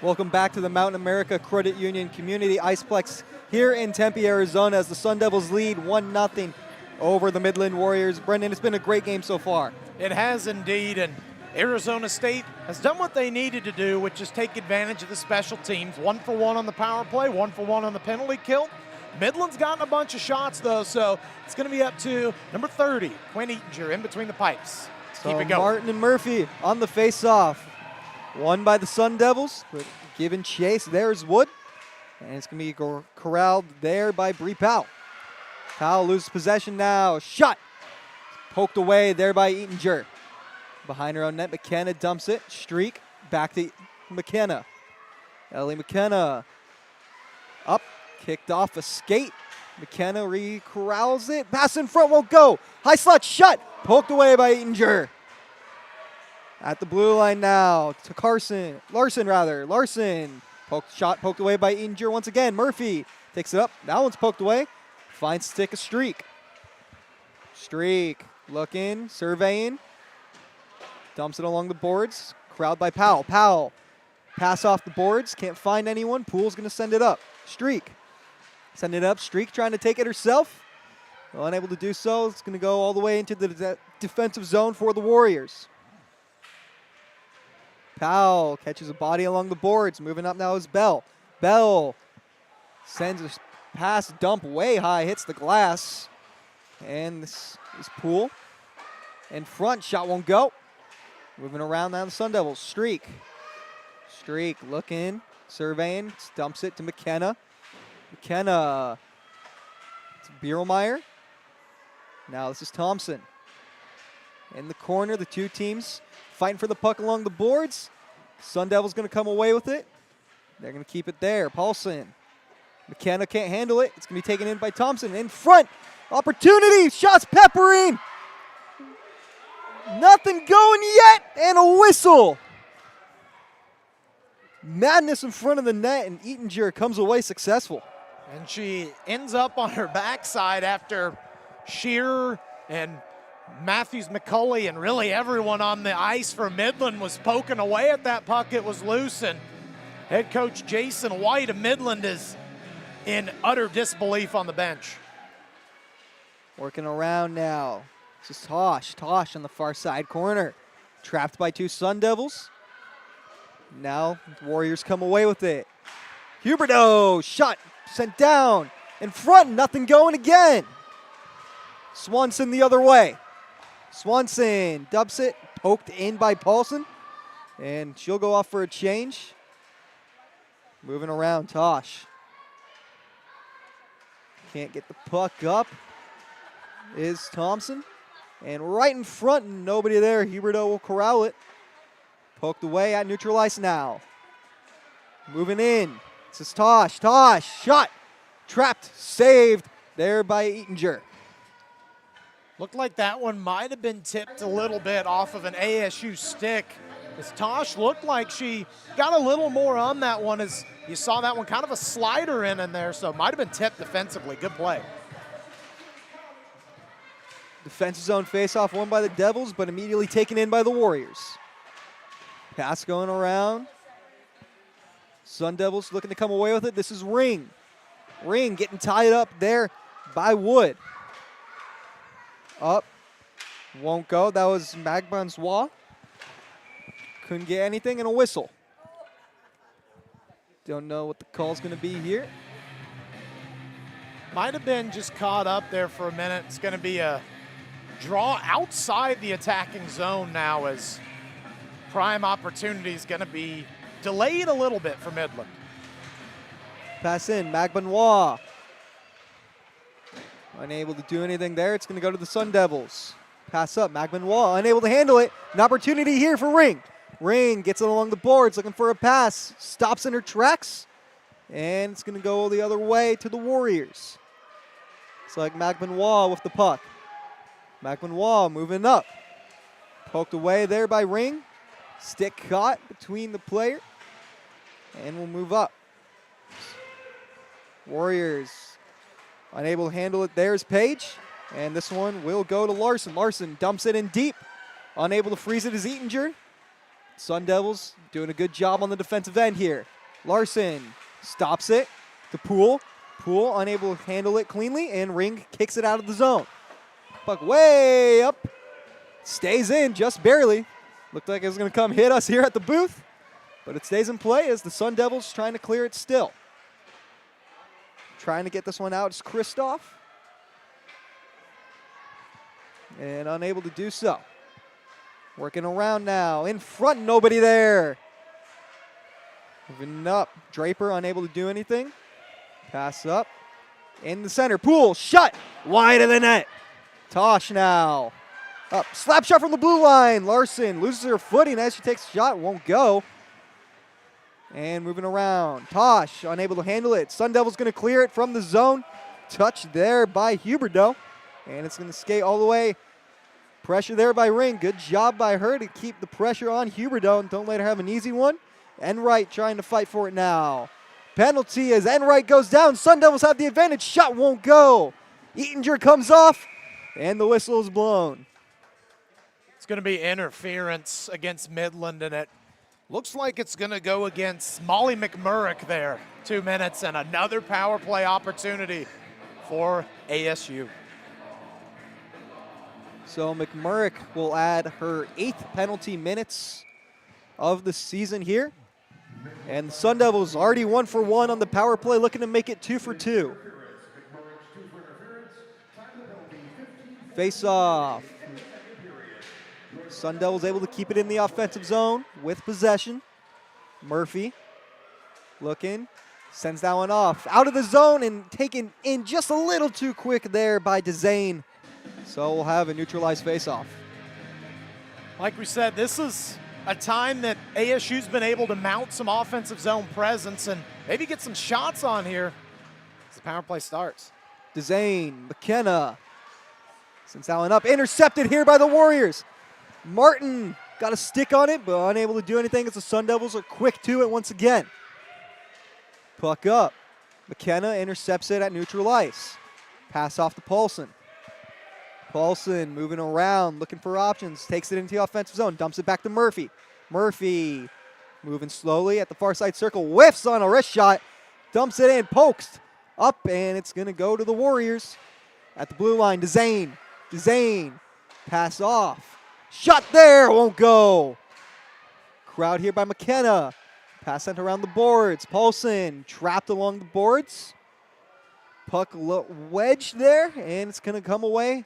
Welcome back to the Mountain America Credit Union Community Iceplex here in Tempe, Arizona, as the Sun Devils lead 1-0 over the Midland Warriors. Brendan, it's been a great game so far. It has indeed, and Arizona State has done what they needed to do, which is take advantage of the special teams. 1-for-1 on the power play, 1-for-1 on the penalty kill. Midland's gotten a bunch of shots, though, so it's going to be up to number 30, Quinn Eatinger, in between the pipes. So Keep it going. Martin and Murphy on the face-off. Won by the Sun Devils, but given chase. There's Wood, and it's going to be corralled there by Bree Powell. Powell loses possession now. Shot. Poked away there by Eatinger. Behind her own net, McKenna dumps it. Streak. Back to McKenna. Ellie McKenna. Up. Kicked off a skate. McKenna corrals it. Pass in front won't go. High slot shut. Poked away by Eatinger. At the blue line now to Larson. Shot poked away by Eatinger once again. Murphy takes it up. That one's poked away. Finds stick a Streak. Streak looking, surveying. Dumps it along the boards. Corralled by Powell. Powell pass off the boards. Can't find anyone. Poole's going to send it up. Streak. Send it up. Streak trying to take it herself. Unable to do so. It's going to go all the way into the defensive zone for the Warriors. Powell catches a body along the boards. Moving up now is Bell. Bell sends a pass dump way high. Hits the glass. And this is Poole. In front. Shot won't go. Moving around now the Sun Devils. Streak looking. Surveying. Dumps it to McKenna. McKenna. It's Biermeyer. Now this is Thompson. In the corner, the two teams fighting for the puck along the boards. Sun Devils going to come away with it. They're going to keep it there. Paulson. McKenna can't handle it. It's going to be taken in by Thompson. In front. Opportunity. Shots peppering. Nothing going yet. And a whistle. Madness in front of the net, and Eatinger comes away successful. And she ends up on her backside after Shearer and Matthews McCulley and really everyone on the ice for Midland was poking away at that puck. It was loose, and head coach Jason White of Midland is in utter disbelief on the bench. Working around now. This is Tosh. Tosh on the far side corner. Trapped by two Sun Devils. Now the Warriors come away with it. Huberto. Shot sent down. In front. Nothing going again. Swanson the other way. Swanson dubs it, poked in by Paulson, and she'll go off for a change. Moving around, Tosh. Can't get the puck up, is Thompson. And right in front, nobody there. Huberto will corral it. Poked away at neutral ice now. Moving in, this is Tosh. Tosh, shot, trapped, saved there by Eatinger. Looked like that one might have been tipped a little bit off of an ASU stick. As Tosh looked like she got a little more on that one, as you saw that one kind of a slider in there, so it might have been tipped defensively. Good play. Defensive zone faceoff won by the Devils, but immediately taken in by the Warriors. Pass going around. Sun Devils looking to come away with it. This is Ring. Ring getting tied up there by Wood. Up. Won't go. That was Magbanzois. Couldn't get anything, and a whistle. Don't know what the call's going to be here. Might have been just caught up there for a minute. It's going to be a draw outside the attacking zone now, as prime opportunity is going to be delayed a little bit for Midland. Pass in. Magbanzois. Unable to do anything there. It's going to go to the Sun Devils. Pass up. Magbanzois unable to handle it. An opportunity here for Ring. Ring gets it along the boards, looking for a pass. Stops in her tracks. And it's going to go the other way to the Warriors. It's like Magbanzois with the puck. Magbanzois moving up. Poked away there by Ring. Stick caught between the player. And we'll move up. Warriors unable to handle it. There's Page. And this one will go to Larson. Larson dumps it in deep. Unable to freeze it is Eatinger. Sun Devils doing a good job on the defensive end here. Larson stops it to Poole. Poole unable to handle it cleanly, and Ring kicks it out of the zone. Puck way up. Stays in just barely. Looked like it was going to come hit us here at the booth, but it stays in play as the Sun Devils trying to clear it still. Trying to get this one out is Kristoff. And unable to do so. Working around now. In front, nobody there. Moving up. Draper unable to do anything. Pass up. In the center. Poole shut. Wide of the net. Tosh now. Up. Slap shot from the blue line. Larson loses her footing as she takes a shot. Won't go. And moving around. Tosh unable to handle it. Sun Devils going to clear it from the zone. Touch there by Huberdeau. And it's going to skate all the way. Pressure there by Ring. Good job by her to keep the pressure on Huberdeau and don't let her have an easy one. Enright trying to fight for it now. Penalty as Enright goes down. Sun Devils have the advantage. Shot won't go. Eatinger comes off and the whistle is blown. It's going to be interference against Midland, and it looks like it's going to go against Molly McMurrick there. 2 minutes and another power play opportunity for ASU. So McMurrick will add her 8th penalty minutes of the season here. And the Sun Devils already 1 for 1 on the power play, looking to make it 2 for 2. Face off. Sun Devils able to keep it in the offensive zone with possession. Murphy looking, sends that one off. Out of the zone and taken in just a little too quick there by DeZane. So we'll have a neutralized face-off. Like we said, this is a time that ASU's been able to mount some offensive zone presence and maybe get some shots on here as the power play starts. DeZane, McKenna, sends that one up. Intercepted here by the Warriors. Martin got a stick on it, but unable to do anything as the Sun Devils are quick to it once again. Puck up. McKenna intercepts it at neutral ice. Pass off to Paulson. Paulson moving around, looking for options. Takes it into the offensive zone, dumps it back to Murphy. Murphy moving slowly at the far side circle. Whiffs on a wrist shot. Dumps it in, pokes up, and it's going to go to the Warriors. At the blue line, DeZane. DeZane. Pass off. Shot there, won't go. Crowd here by McKenna. Pass sent around the boards. Paulson trapped along the boards. Puck wedged there, and it's going to come away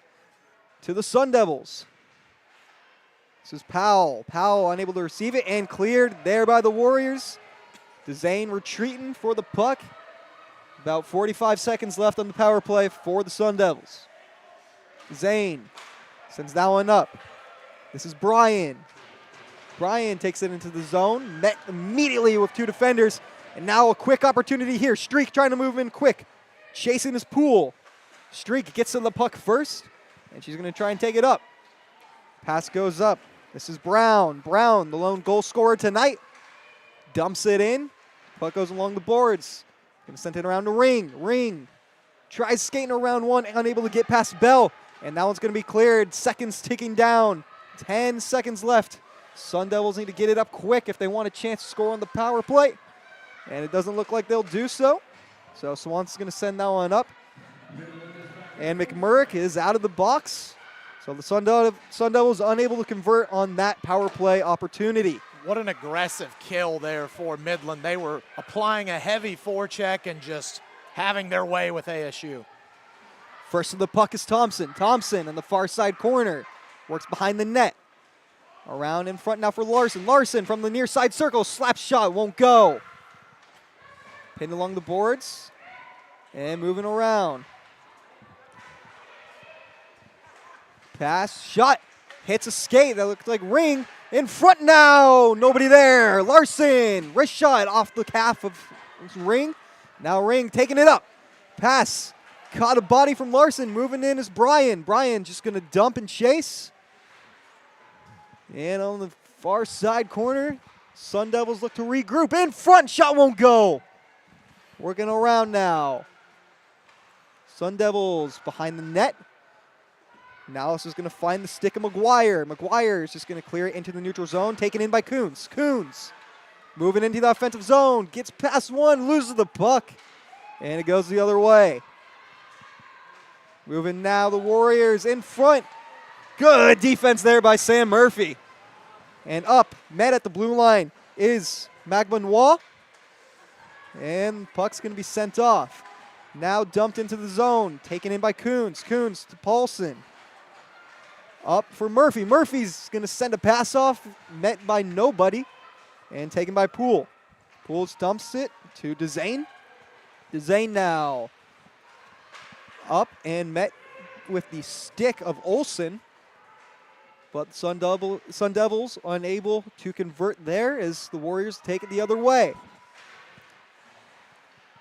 to the Sun Devils. This is Powell. Powell unable to receive it and cleared there by the Warriors. DeZane retreating for the puck. About 45 seconds left on the power play for the Sun Devils. DeZane sends that one up. This is Bryan. Bryan takes it into the zone. Met immediately with 2 defenders. And now a quick opportunity here. Streak trying to move in quick. Chasing his Poole. Streak gets to the puck first. And she's going to try and take it up. Pass goes up. This is Brown. Brown, the lone goal scorer tonight. Dumps it in. Puck goes along the boards. Going to send it around to Ring. Ring tries skating around one, unable to get past Bell. And that one's going to be cleared. Seconds ticking down. 10 seconds left. Sun Devils need to get it up quick if they want a chance to score on the power play. And it doesn't look like they'll do so. So Swanson's going to send that one up. And McMurrick is out of the box. So the Sun Devils unable to convert on that power play opportunity. What an aggressive kill there for Midland. They were applying a heavy forecheck and just having their way with ASU. First to the puck is Thompson. Thompson in the far side corner. Works behind the net. Around in front now for Larson. Larson from the near side circle. Slap shot, won't go. Pinned along the boards. And moving around. Pass, shot, hits a skate. That looked like Ring. In front now, nobody there. Larson, wrist shot off the calf of Ring. Now Ring taking it up. Pass, caught a body from Larson. Moving in is Bryan. Bryan just going to dump and chase. And on the far side corner, Sun Devils look to regroup. In front, shot won't go. Working around now. Sun Devils behind the net. Now this is going to find the stick of McGuire. McGuire is just going to clear it into the neutral zone, taken in by Coons. Coons moving into the offensive zone, gets past one, loses the puck, and it goes the other way. Moving now, the Warriors in front. Good defense there by Sam Murphy. And up, met at the blue line, is Magmanois. And puck's going to be sent off. Now dumped into the zone, taken in by Coons. Coons to Paulson. Up for Murphy. Murphy's going to send a pass off, met by nobody, and taken by Poole. Poole dumps it to Dezane. Dezane now up and met with the stick of Olsen. But Sun Devils unable to convert there as the Warriors take it the other way.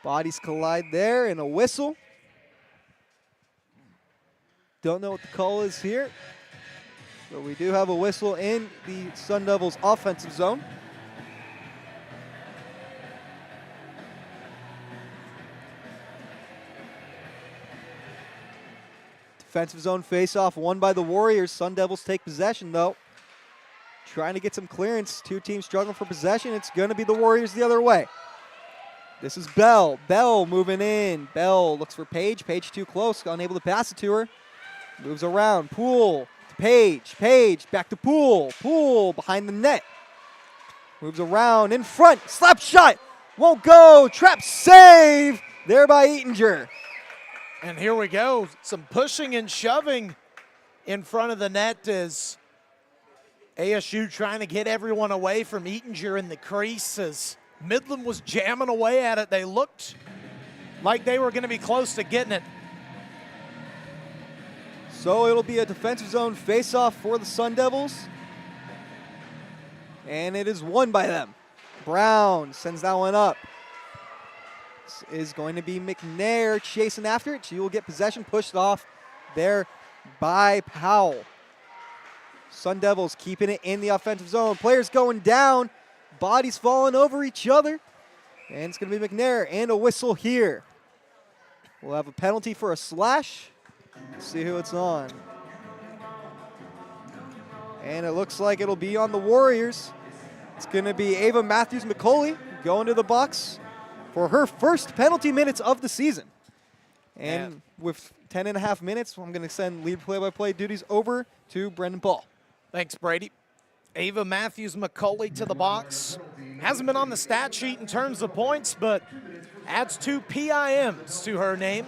Bodies collide there and a whistle. Don't know what the call is here. But we do have a whistle in the Sun Devils offensive zone. Defensive zone face-off won by the Warriors. Sun Devils take possession, though. Trying to get some clearance. Two teams struggling for possession. It's going to be the Warriors the other way. This is Bell. Bell moving in. Bell looks for Page. Page too close. Unable to pass it to her. Moves around. Poole to Page. Page back to Poole. Poole behind the net. Moves around in front. Slap shot. Won't go. Trap save there by Eatinger. And here we go, some pushing and shoving in front of the net as ASU trying to get everyone away from Eatinger in the crease as Midland was jamming away at it. They looked like they were going to be close to getting it. So it'll be a defensive zone face-off for the Sun Devils. And it is won by them. Brown sends that one up. Is going to be McNair chasing after it. She will get possession pushed off there by Powell. Sun Devils keeping it in the offensive zone. Players going down. Bodies falling over each other. And it's going to be McNair and a whistle here. We'll have a penalty for a slash. Let's see who it's on. And it looks like it'll be on the Warriors. It's going to be Ava Matthews-McCauley going to the box for her first penalty minutes of the season. And with 10.5 minutes, I'm going to send lead play-by-play duties over to Brendan Paul. Thanks, Brady. Ava Matthews-McCauley to the box. Hasn't been on the stat sheet in terms of points, but adds 2 PIMs to her name.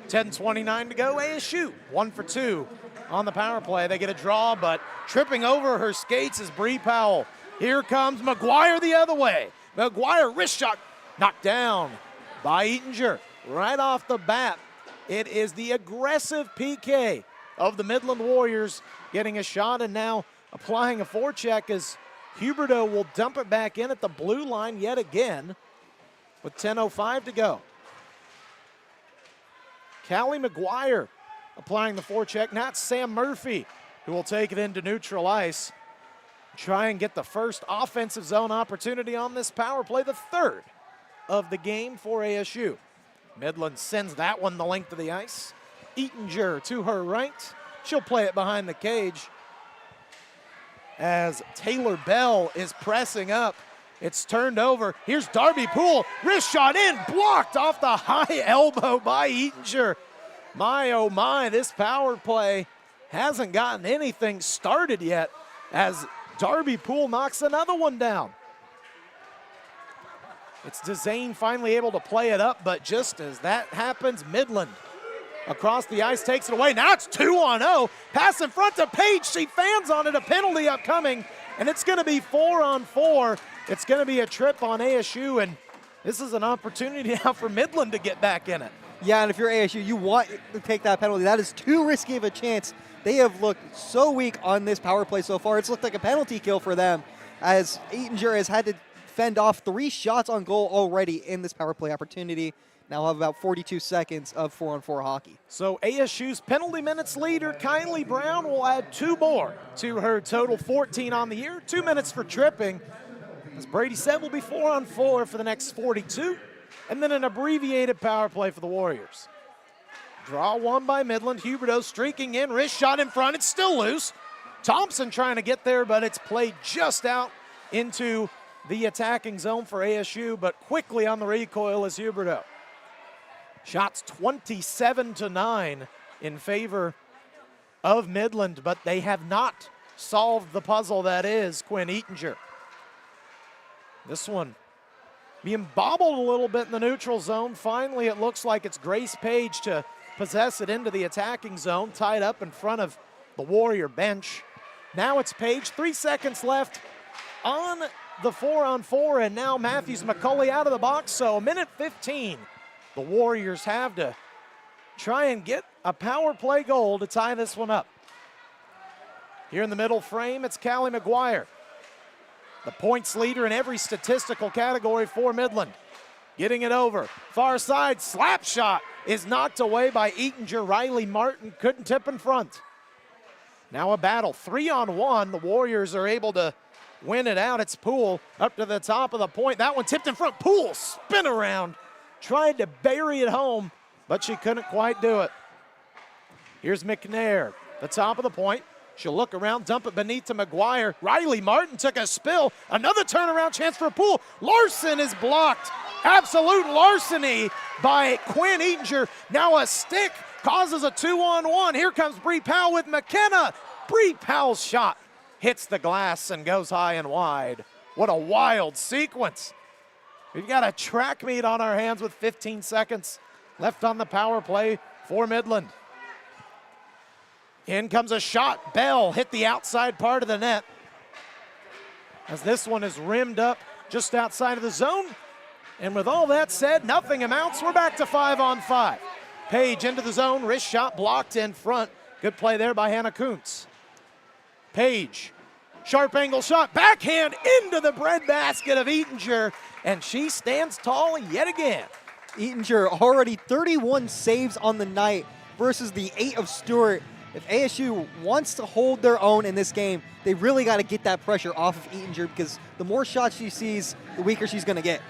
10:29 to go. ASU 1 for 2 on the power play. They get a draw, but tripping over her skates is Bree Powell. Here comes McGuire the other way. McGuire wrist shot. Knocked down by Eatinger right off the bat. It is the aggressive PK of the Midland Warriors getting a shot and now applying a forecheck as Huberto will dump it back in at the blue line yet again with 10:05 to go. Callie McGuire applying the forecheck. Now it's Sam Murphy who will take it into neutral ice. Try and get the first offensive zone opportunity on this power play, the third of the game for ASU. Midland sends that one the length of the ice. Eatinger to her right. She'll play it behind the cage as Taylor Bell is pressing up. It's turned over. Here's Darby Poole. Wrist shot in, blocked off the high elbow by Eatinger. My, oh my, this power play hasn't gotten anything started yet as Darby Poole knocks another one down. It's Dezane finally able to play it up, but just as that happens, Midland across the ice takes it away. Now it's 2-on-0. Pass in front to Page. She fans on it. A penalty upcoming, and it's going to be 4-on-4. It's going to be a trip on ASU, and this is an opportunity now for Midland to get back in it. Yeah, and if you're ASU, you want to take that penalty. That is too risky of a chance. They have looked so weak on this power play so far. It's looked like a penalty kill for them as Eatinger has had to fend off 3 shots on goal already in this power play opportunity. Now we'll have about 42 seconds of 4-on-4 hockey. So ASU's penalty minutes leader, Kylie Brown, will add 2 more to her total 14 on the year. 2 minutes for tripping. As Brady said, will be 4-on-4 for the next 42. And then an abbreviated power play for the Warriors. Draw one by Midland. Huberdeau streaking in, wrist shot in front. It's still loose. Thompson trying to get there, but it's played just out into the attacking zone for ASU, but quickly on the recoil is Huberdeau. Shots 27-9 in favor of Midland, but they have not solved the puzzle that is Quinn Eatinger. This one being bobbled a little bit in the neutral zone. Finally, it looks like it's Grace Page to possess it into the attacking zone, tied up in front of the Warrior bench. Now it's Page, 3 seconds left on the 4-on-4, and now Matthews McCulley out of the box, so a minute 15. The Warriors have to try and get a power play goal to tie this one up. Here in the middle frame, it's Callie McGuire, the points leader in every statistical category for Midland. Getting it over, far side, slap shot is knocked away by Eatinger. Riley Martin couldn't tip in front. Now a battle, 3-on-1. The Warriors are able to win it out. It's Poole up to the top of the point. That one tipped in front. Poole spin around, tried to bury it home, but she couldn't quite do it. Here's McNair, the top of the point. She'll look around, dump it beneath to McGuire. Riley Martin took a spill. Another turnaround chance for Poole. Larson is blocked. Absolute larceny by Quinn Eatinger. Now a stick causes a 2-on-1. Here comes Bree Powell with McKenna. Bree Powell's shot hits the glass and goes high and wide. What a wild sequence. We've got a track meet on our hands with 15 seconds left on the power play for Midland. In comes a shot. Bell hit the outside part of the net, as this one is rimmed up just outside of the zone. And with all that said, nothing amounts. We're back to 5-on-5. Page into the zone, wrist shot blocked in front. Good play there by Hannah Kuntz. Page, sharp angle shot, backhand into the breadbasket of Eatinger, and she stands tall yet again. Eatinger already 31 saves on the night versus the 8 of Stewart. If ASU wants to hold their own in this game, they really got to get that pressure off of Eatinger, because the more shots she sees, the weaker she's going to get.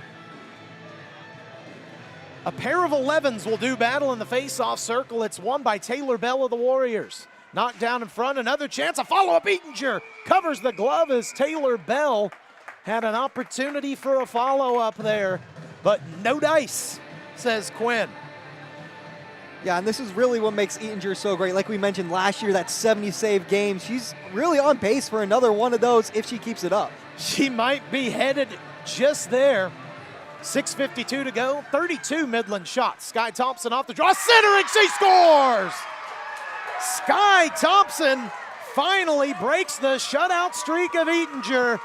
A pair of 11s will do battle in the face-off circle. It's won by Taylor Bell of the Warriors. Knocked down in front, another chance, a follow-up. Eatinger covers the glove as Taylor Bell had an opportunity for a follow-up there, but no dice, says Quinn. Yeah, and this is really what makes Eatinger so great. Like we mentioned last year, that 70-save game, she's really on pace for another one of those if she keeps it up. She might be headed just there. 6:52 to go, 32 Midland shots. Sky Thompson off the draw, centering, she scores! Sky Thompson finally breaks the shutout streak of Eatinger.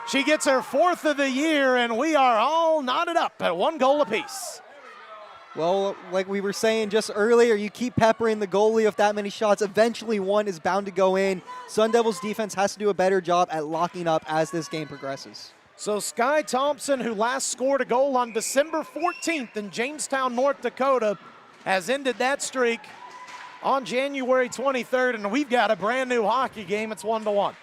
She gets her 4th of the year, and we are all knotted up at 1 goal apiece. Well, like we were saying just earlier, you keep peppering the goalie with that many shots. Eventually one is bound to go in. Sun Devils defense has to do a better job at locking up as this game progresses. So Sky Thompson, who last scored a goal on December 14th in Jamestown, North Dakota, has ended that streak on January 23rd, and we've got a brand new hockey game. It's 1-1.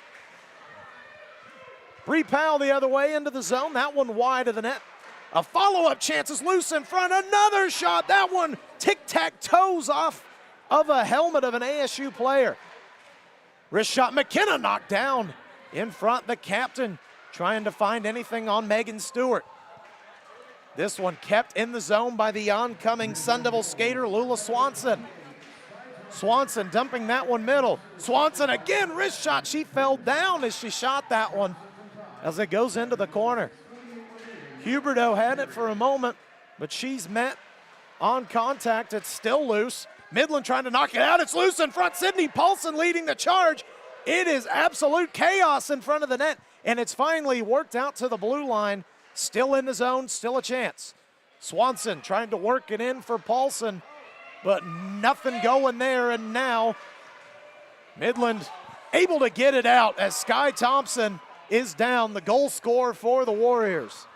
Bree Powell the other way into the zone. That one wide of the net. A follow-up chance is loose in front. Another shot. That one tic-tac-toes off of a helmet of an ASU player. Wrist shot. McKenna knocked down in front. The captain trying to find anything on Megan Stewart. This one kept in the zone by the oncoming Sun Devil skater, Lula Swanson. Swanson dumping that one middle. Swanson again, wrist shot. She fell down as she shot that one as it goes into the corner. Huberdeau had it for a moment, but she's met on contact. It's still loose. Midland trying to knock it out. It's loose in front. Sydney Paulson leading the charge. It is absolute chaos in front of the net, and it's finally worked out to the blue line. Still in the zone, still a chance. Swanson trying to work it in for Paulson, but nothing going there, and now Midland able to get it out as Sky Thompson is down, the goal scorer for the Warriors.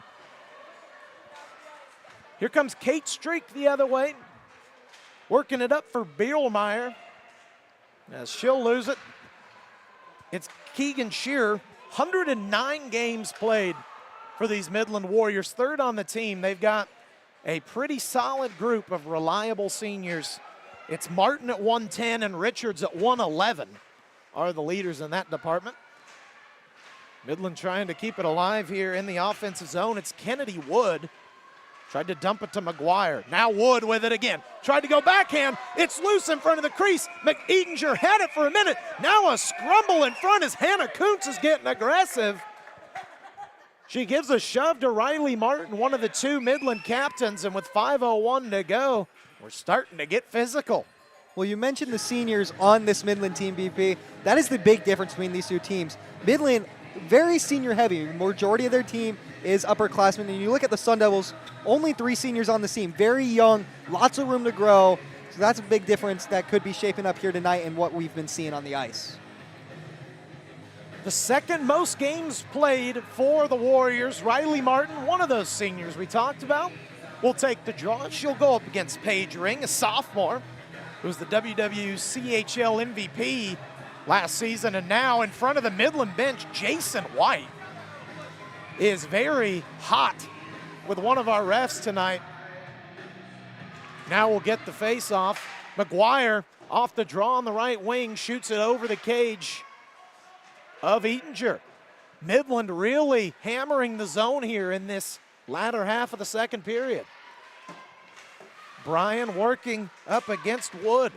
Here comes Kate Streak the other way, working it up for Bielmeyer as she'll lose it. It's Keegan Shearer, 109 games played for these Midland Warriors, 3rd on the team. They've got a pretty solid group of reliable seniors It's Martin at 110 and Richards at 111 are the leaders in that department. Midland trying to keep it alive here in the offensive zone. It's Kennedy Wood. Tried to dump it to McGuire. Now Wood with it again. Tried to go backhand. It's loose in front of the crease. McEtinger had it for a minute. Now a scrumble in front as Hannah Kuntz is getting aggressive. She gives a shove to Riley Martin, one of the two Midland captains, and with 5:01 to go, we're starting to get physical. Well, you mentioned the seniors on this Midland team, BP. That is the big difference between these two teams. Midland, very senior heavy. Majority of their team is upperclassmen. And you look at the Sun Devils, only 3 seniors on the team. Very young, lots of room to grow. So that's a big difference that could be shaping up here tonight in what we've been seeing on the ice. The second most games played for the Warriors. Riley Martin, one of those seniors we talked about, will take the draw. She'll go up against Paige Ring, a sophomore, who was the WWCHL MVP last season, and now in front of the Midland bench, Jason White is very hot with one of our refs tonight. Now we'll get the face-off. McGuire off the draw on the right wing, shoots it over the cage of Ettinger. Midland really hammering the zone here in this latter half of the second period. Bryan working up against Wood.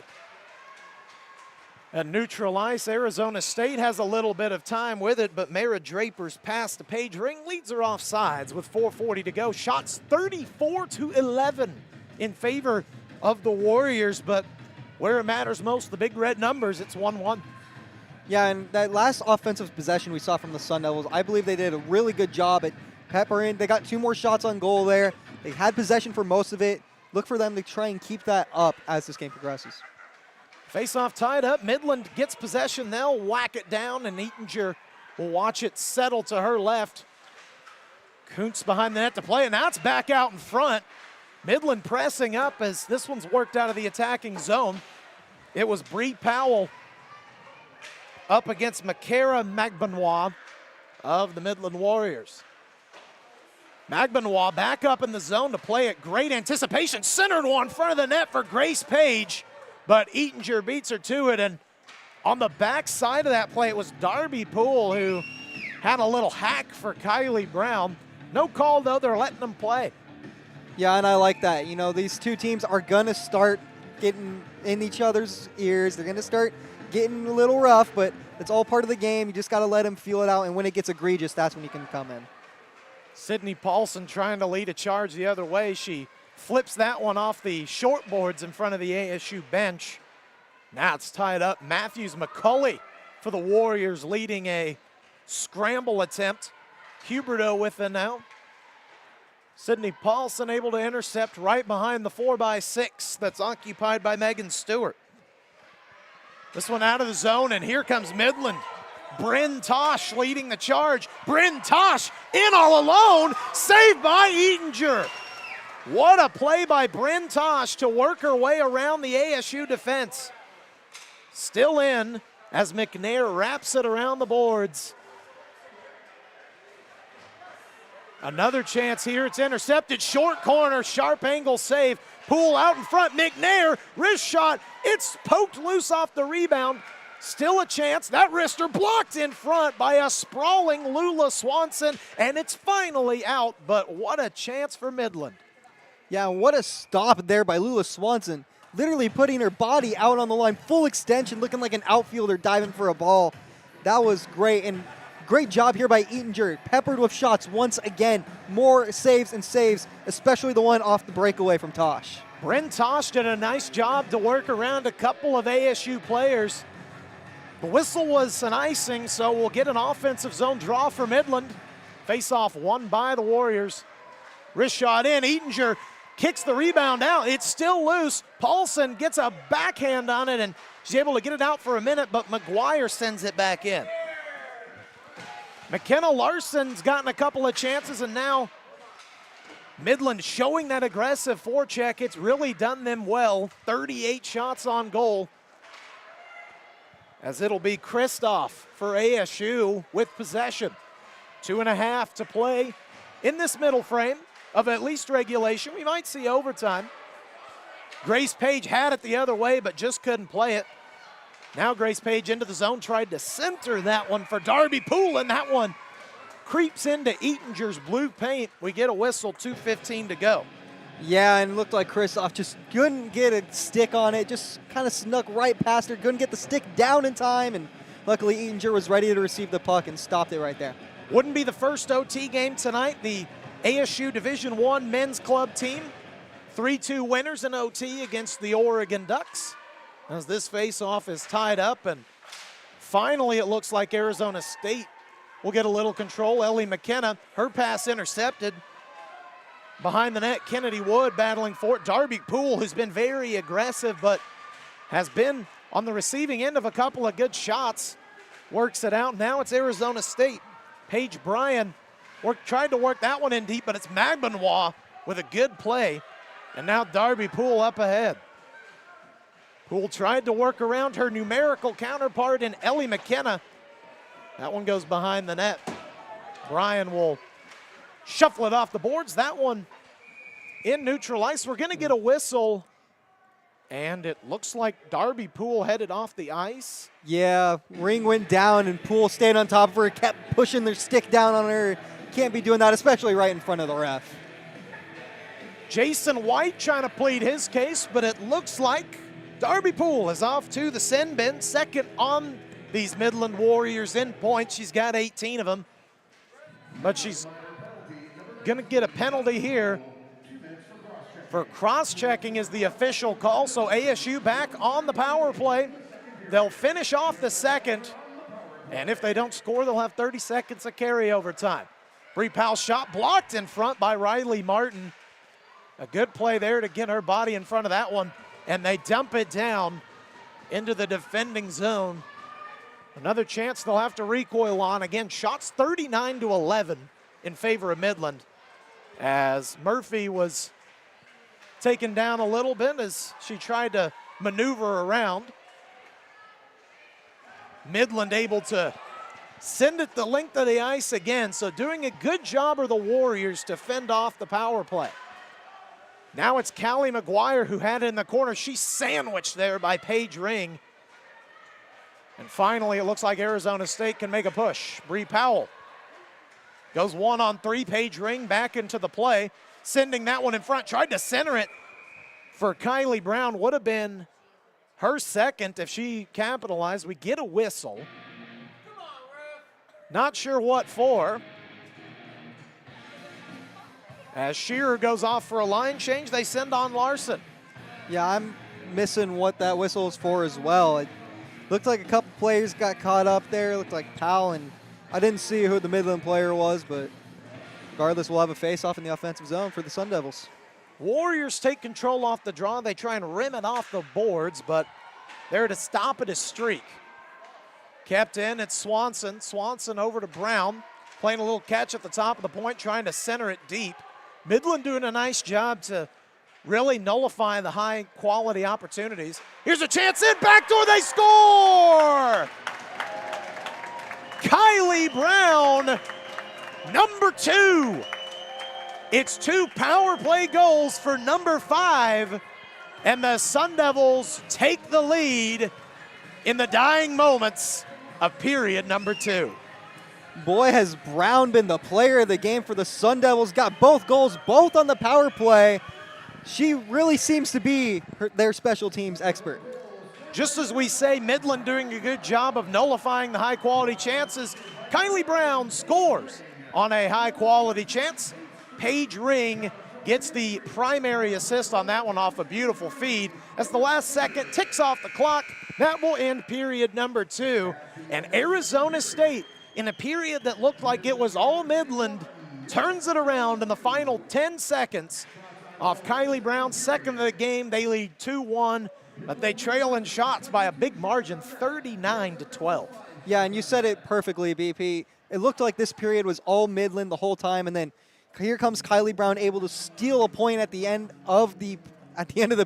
At neutral ice, Arizona State has a little bit of time with it, but Mara Draper's pass to Paige Ring leads her off sides with 4:40 to go. Shots 34-11 in favor of the Warriors, but where it matters most, the big red numbers, it's 1-1. Yeah, and that last offensive possession we saw from the Sun Devils, I believe they did a really good job at peppering. They got 2 more shots on goal there. They had possession for most of it. Look for them to try and keep that up as this game progresses. Face-off tied up. Midland gets possession. They'll whack it down, and Ettinger will watch it settle to her left. Kuntz behind the net to play, and now it's back out in front. Midland pressing up as this one's worked out of the attacking zone. It was Bree Powell up against Makara Magbenois of the Midland Warriors. Magbenois back up in the zone to play it. Great anticipation. Centered one in front of the net for Grace Page, but Ettinger beats her to it. And on the back side of that play, it was Darby Poole who had a little hack for Kylie Brown. No call, though. They're letting them play. Yeah, and I like that. You know, these two teams are going to start getting in each other's ears. They're going to start getting a little rough, but it's all part of the game. You just got to let them feel it out, and when it gets egregious, that's when you can come in. Sydney Paulson trying to lead a charge the other way. She flips that one off the short boards in front of the ASU bench. Now it's tied up. Matthews McCulley for the Warriors leading a scramble attempt. Huberto with it now. Sydney Paulson able to intercept right behind the 4x6 that's occupied by Megan Stewart. This one out of the zone, and here comes Midland. Bryn Tosh leading the charge. Bryn Tosh in all alone, saved by Ettinger. What a play by Bryn Tosh to work her way around the ASU defense. Still in as McNair wraps it around the boards. Another chance here, it's intercepted, short corner, sharp angle save. Poole out in front, McNair, wrist shot, it's poked loose off the rebound. Still a chance, that wrister blocked in front by a sprawling Lula Swanson, and it's finally out, but what a chance for Midland. Yeah, what a stop there by Lula Swanson. Literally putting her body out on the line, full extension, looking like an outfielder diving for a ball. That was great, and great job here by Ettinger, peppered with shots once again. More saves and saves, especially the one off the breakaway from Tosh. Bryn Tosh did a nice job to work around a couple of ASU players. The whistle was an icing, so we'll get an offensive zone draw for Midland. Face-off won by the Warriors. Wrist shot in, Ettinger kicks the rebound out. It's still loose. Paulson gets a backhand on it, and she's able to get it out for a minute, but McGuire sends it back in. McKenna Larson's gotten a couple of chances, and now Midland showing that aggressive forecheck. It's really done them well. 38 shots on goal. As it'll be Kristoff for ASU with possession. 2.5 to play in this middle frame of at least regulation. We might see overtime. Grace Page had it the other way, but just couldn't play it. Now Grace Page into the zone, tried to center that one for Darby Poole, and that one creeps into Eatinger's blue paint. We get a whistle, 2:15 to go. Yeah, and it looked like Kristoff just couldn't get a stick on it, just kind of snuck right past her, couldn't get the stick down in time, and luckily Eatinger was ready to receive the puck and stopped it right there. Wouldn't be the first OT game tonight. The ASU Division I men's club team, 3-2 winners in OT against the Oregon Ducks. As this face-off is tied up, and finally it looks like Arizona State will get a little control. Ellie McKenna, her pass intercepted. Behind the net, Kennedy Wood battling for it. Darby Poole, who's been very aggressive, but has been on the receiving end of a couple of good shots, works it out. Now it's Arizona State. Paige Bryan tried to work that one in deep, but it's Magbenois with a good play. And now Darby Poole up ahead. Poole tried to work around her numerical counterpart in Ellie McKenna. That one goes behind the net. Bryan will shuffle it off the boards. That one in neutral ice. We're going to get a whistle, and it looks like Darby Poole headed off the ice. Yeah, ring went down, and Poole stayed on top of her, kept pushing their stick down on her. Can't be doing that, especially right in front of the ref. Jason White trying to plead his case, but it looks like Darby Poole is off to the send bin, second on these Midland Warriors in points. She's got 18 of them, but she's going to get a penalty here for cross-checking is the official call. So ASU back on the power play. They'll finish off the second, and if they don't score, they'll have 30 seconds of carryover time. Bree Powell's shot blocked in front by Riley Martin. A good play there to get her body in front of that one, and they dump it down into the defending zone. Another chance they'll have to recoil on. Again, shots 39-11 in favor of Midland, as Murphy was taken down a little bit as she tried to maneuver around. Midland able to send it the length of the ice again, so doing a good job are the Warriors to fend off the power play. Now it's Callie McGuire who had it in the corner. She's sandwiched there by Paige Ring. And finally, it looks like Arizona State can make a push. Bree Powell goes 1-on-3. Paige Ring back into the play, sending that one in front. Tried to center it for Kylie Brown. Would have been her second if she capitalized. We get a whistle. Not sure what for. As Shearer goes off for a line change, they send on Larson. Yeah, I'm missing what that whistle is for as well. It looked like a couple players got caught up there. It looked like Powell, and I didn't see who the Midland player was, but regardless, we'll have a face-off in the offensive zone for the Sun Devils. Warriors take control off the draw. They try and rim it off the boards, but there to stop it is Streak. Kept in, it's Swanson. Swanson over to Brown, playing a little catch at the top of the point, trying to center it deep. Midland doing a nice job to really nullify the high-quality opportunities. Here's a chance in, backdoor, they score! Kylie Brown, number 2. It's 2 power play goals for number 5, and the Sun Devils take the lead in the dying moments of period number 2. Boy, has Brown been the player of the game for the Sun Devils. Got both goals, both on the power play. She really seems to be their special teams expert. Just as we say, Midland doing a good job of nullifying the high-quality chances, Kylie Brown scores on a high-quality chance. Paige Ring gets the primary assist on that one off a beautiful feed. As the last second ticks off the clock, that will end period number 2. And Arizona State, in a period that looked like it was all Midland, turns it around in the final 10 seconds off Kylie Brown's second of the game. They lead 2-1, but they trail in shots by a big margin, 39-12. Yeah, and you said it perfectly, BP. It looked like this period was all Midland the whole time, and then here comes Kylie Brown able to steal a point at the end of the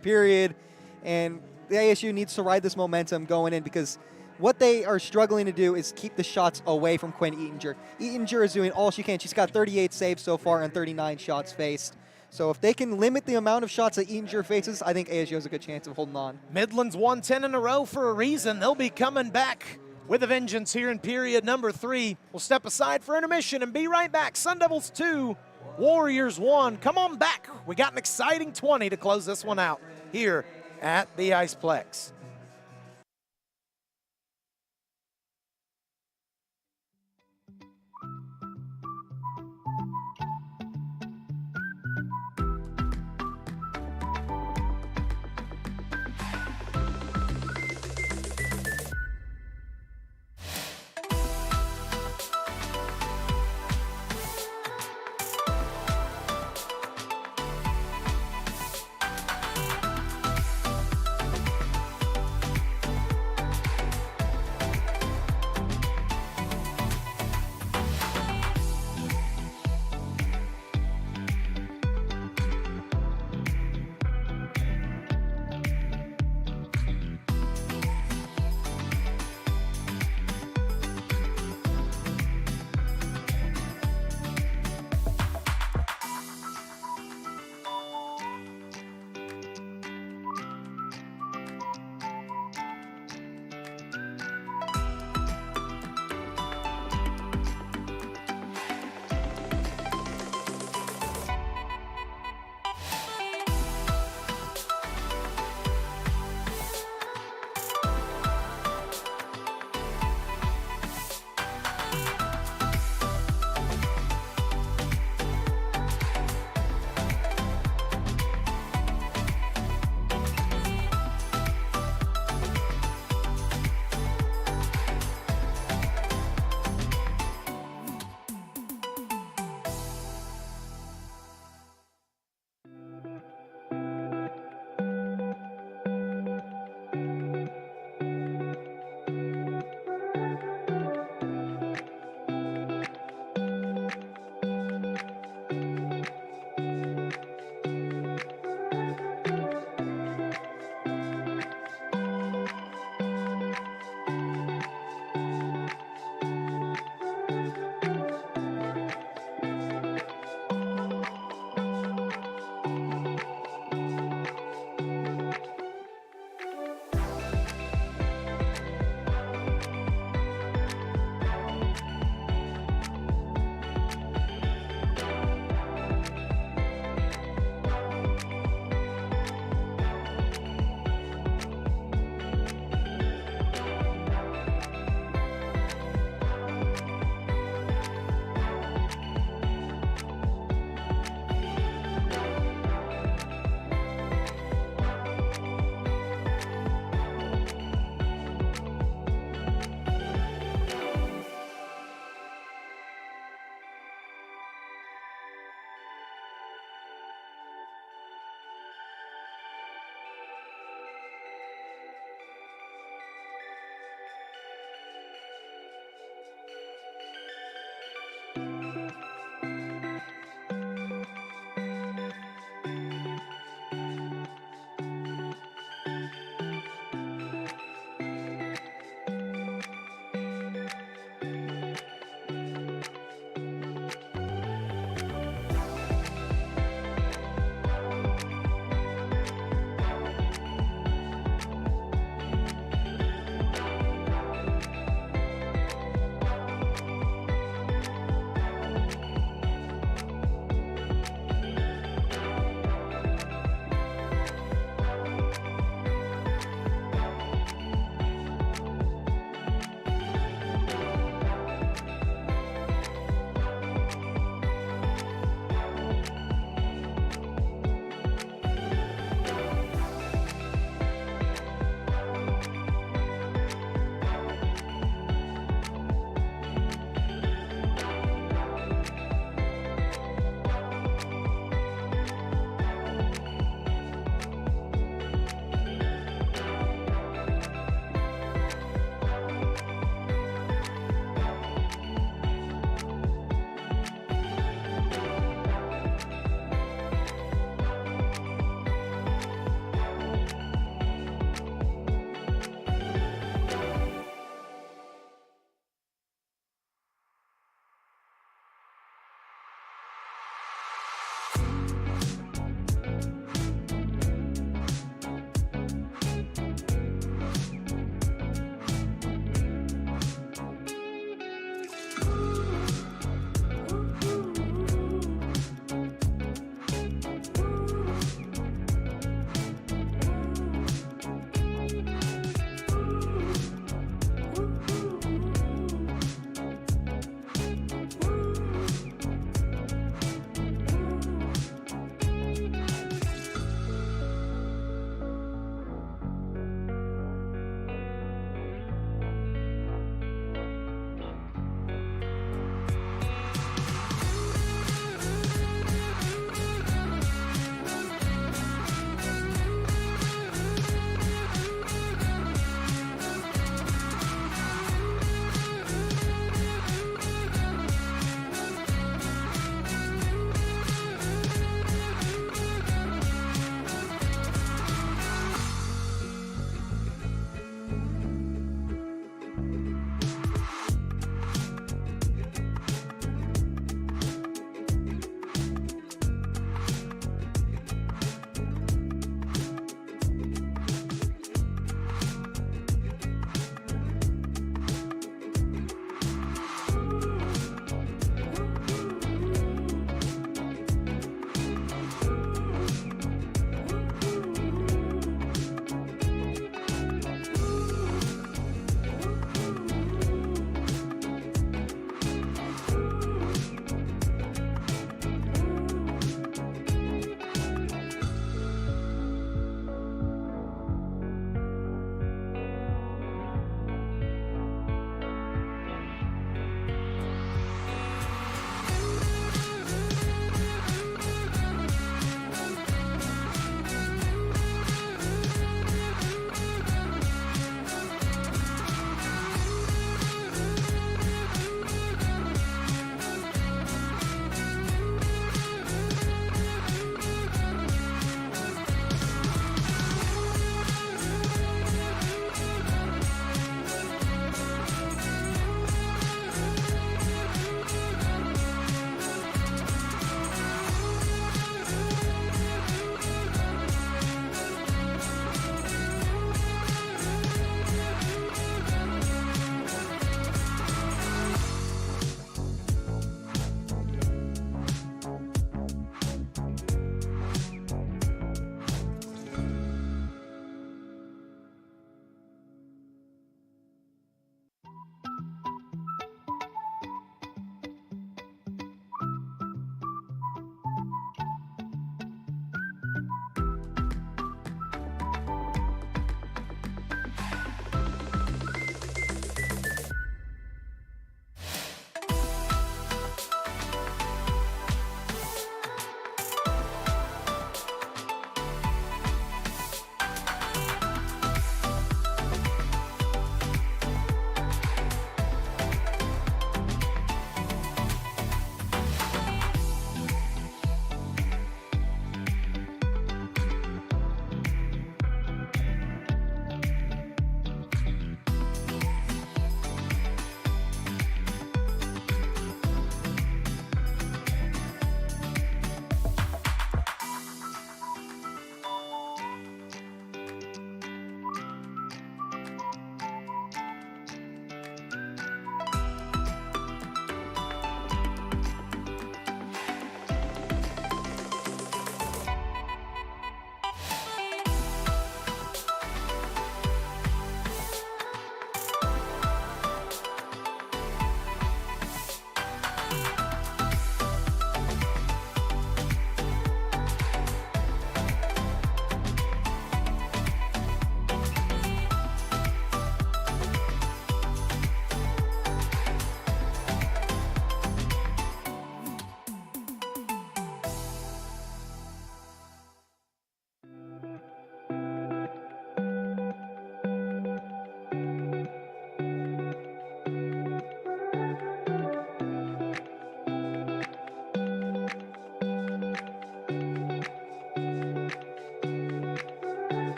period, and the ASU needs to ride this momentum going in, because what they are struggling to do is keep the shots away from Quinn Eatinger. Eatinger is doing all she can. She's got 38 saves so far and 39 shots faced. So if they can limit the amount of shots that Eatinger faces, I think ASU has a good chance of holding on. Midland's won 10 in a row for a reason. They'll be coming back with a vengeance here in period number 3. We'll step aside for intermission and be right back. Sun Devils 2, Warriors 1. Come on back. We got an exciting 20 to close this one out here at the Iceplex.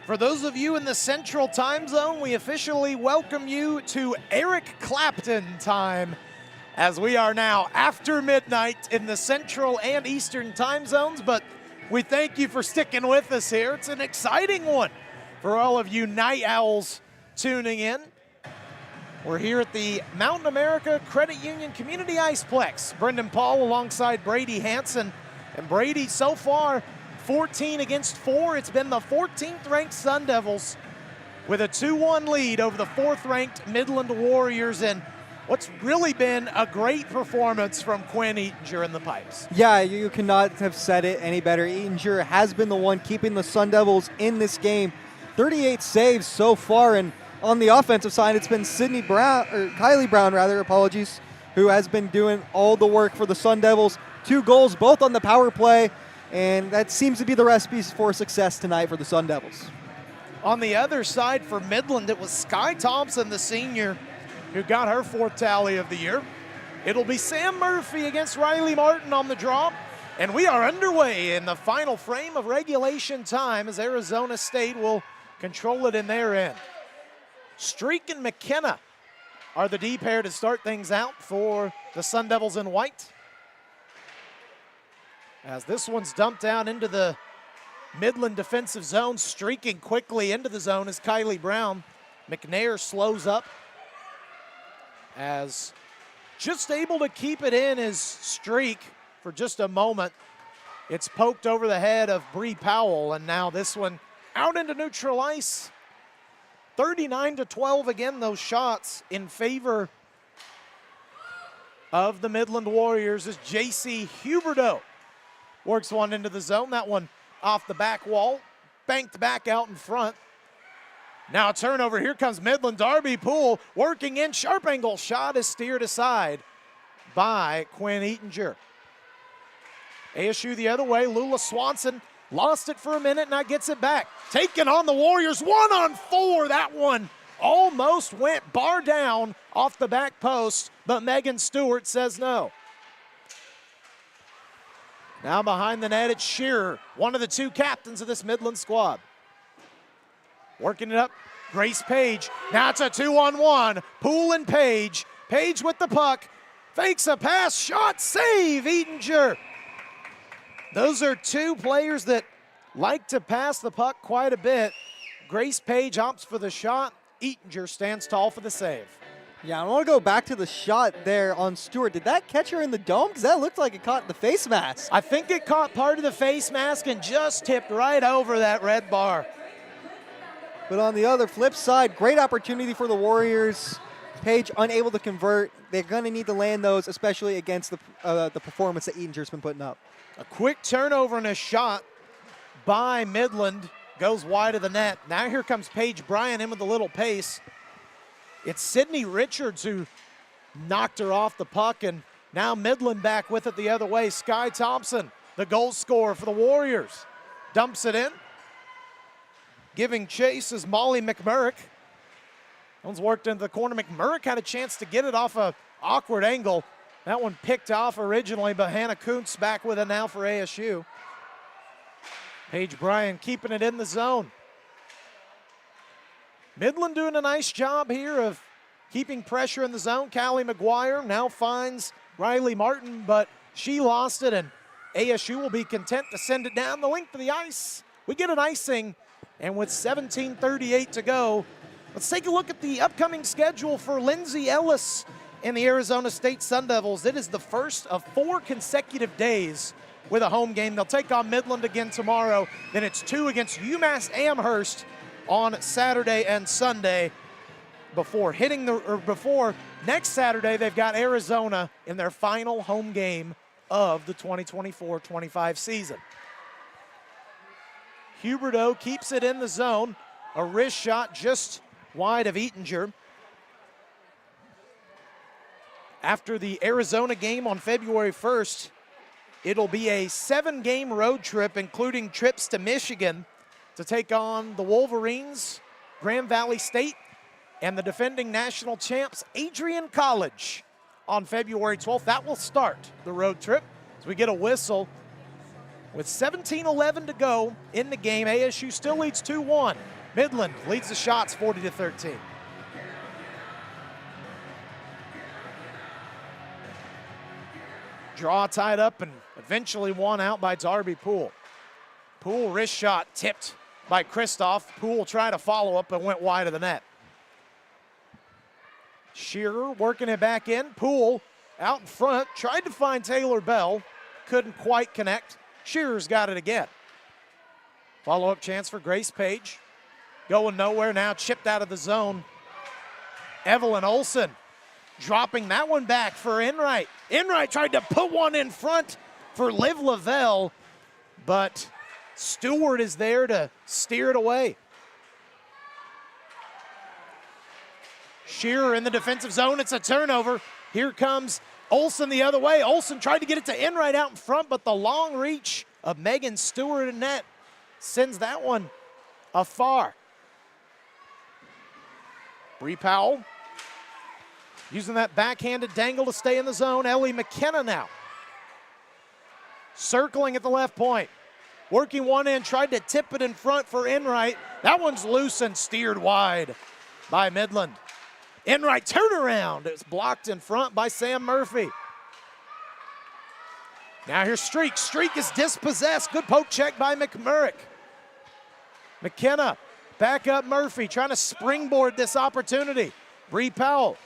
For those of you in the Central Time Zone, we officially welcome you to Eric Clapton time, as we are now after midnight in the Central and Eastern Time Zones, but we thank you for sticking with us here. It's an exciting one for all of you night owls tuning in. We're here at the Mountain America Credit Union Community Iceplex. Brendan Paul alongside Brady Hanson. And Brady, so far, 14 against 4. It's been the 14th ranked Sun Devils with a 2-1 lead over the 4th ranked Midland Warriors, and what's really been a great performance from Quinn Eatinger in the pipes. Yeah, you cannot have said it any better. Eatinger has been the one keeping the Sun Devils in this game. 38 saves so far, and on the offensive side, it's been Kylie Brown, apologies, who has been doing all the work for the Sun Devils. 2 goals, both on the power play. And that seems to be the recipe for success tonight for the Sun Devils. On the other side for Midland, it was Sky Thompson, the senior, who got her 4th tally of the year. It'll be Sam Murphy against Riley Martin on the draw. And we are underway in the final frame of regulation time as Arizona State will control it in their end. Streak and McKenna are the D pair to start things out for the Sun Devils in white. As this one's dumped down into the Midland defensive zone, streaking quickly into the zone is Kylie Brown. McNair slows up as just able to keep it in is Streak for just a moment. It's poked over the head of Bree Powell, and now this one out into neutral ice. 39-12 again, those shots in favor of the Midland Warriors as J.C. Huberdeau works one into the zone. That one off the back wall, banked back out in front. Now a turnover. Here comes Midland. Darby Poole working in. Sharp angle shot is steered aside by Quinn Eatinger. ASU the other way. Lula Swanson lost it for a minute, now gets it back. Taking on the Warriors. 1-on-4. That one almost went bar down off the back post, but Megan Stewart says no. Now behind the net, it's Shearer, one of the 2 captains of this Midland squad. Working it up, Grace Page. Now it's a 2-on-1. Poole and Page. Page with the puck. Fakes a pass, shot, save, Eatinger. Those are 2 players that like to pass the puck quite a bit. Grace Page opts for the shot. Eatinger stands tall for the save. Yeah, I want to go back to the shot there on Stewart. Did that catch her in the dome? Because that looked like it caught the face mask. I think it caught part of the face mask and just tipped right over that red bar. But on the other flip side, great opportunity for the Warriors. Page unable to convert. They're going to need to land those, especially against the performance that Eatinger's been putting up. A quick turnover and a shot by Midland goes wide of the net. Now here comes Paige Bryan in with a little pace. It's Sydney Richards who knocked her off the puck, and now Midland back with it the other way. Sky Thompson, the goal scorer for the Warriors, dumps it in. Giving chase is Molly McMurrick. One's worked into the corner. McMurrick had a chance to get it off an awkward angle. That one picked off originally, but Hannah Kuntz back with it now for ASU. Paige Bryan keeping it in the zone. Midland doing a nice job here of keeping pressure in the zone. Callie McGuire now finds Riley Martin, but she lost it, and ASU will be content to send it down the length of the ice. We get an icing, and with 17:38 to go, let's take a look at the upcoming schedule for Lindsay Ellis and the Arizona State Sun Devils. It is the first of 4 consecutive days with a home game. They'll take on Midland again tomorrow. Then it's 2 against UMass Amherst on Saturday and Sunday. Before next Saturday, they've got Arizona in their final home game of the 2024-25 season. Huberdeau keeps it in the zone. A wrist shot just wide of Eatinger. After the Arizona game on February 1st, it'll be a 7-game road trip, including trips to Michigan to take on the Wolverines, Grand Valley State, and the defending national champs, Adrian College, on February 12th. That will start the road trip as we get a whistle. With 17:11 to go in the game, ASU still leads 2-1 Midland leads the shots 40-13. Draw tied up and eventually won out by Darby Poole. Poole wrist shot tipped by Kristoff. Poole tried to follow up and went wide of the net. Shearer working it back in. Poole out in front, tried to find Taylor Bell, couldn't quite connect. Shearer's got it again. Follow-up chance for Grace Page. Going nowhere now, chipped out of the zone. Evelyn Olson dropping that one back for Enright. Enright tried to put one in front for Liv Lavelle, but Stewart is there to steer it away. Shearer in the defensive zone, it's a turnover. Here comes Olson the other way. Olson tried to get it to Enright out in front, but the long reach of Megan Stewart in net sends that one afar. Bree Powell using that backhanded dangle to stay in the zone. Ellie McKenna now circling at the left point. Working one in, tried to tip it in front for Enright. That one's loose and steered wide by Midland. Enright turnaround. It's blocked in front by Sam Murphy. Now here's Streak. Streak is dispossessed. Good poke check by McMurrick. McKenna back up Murphy, trying to springboard this opportunity. Bree Powell.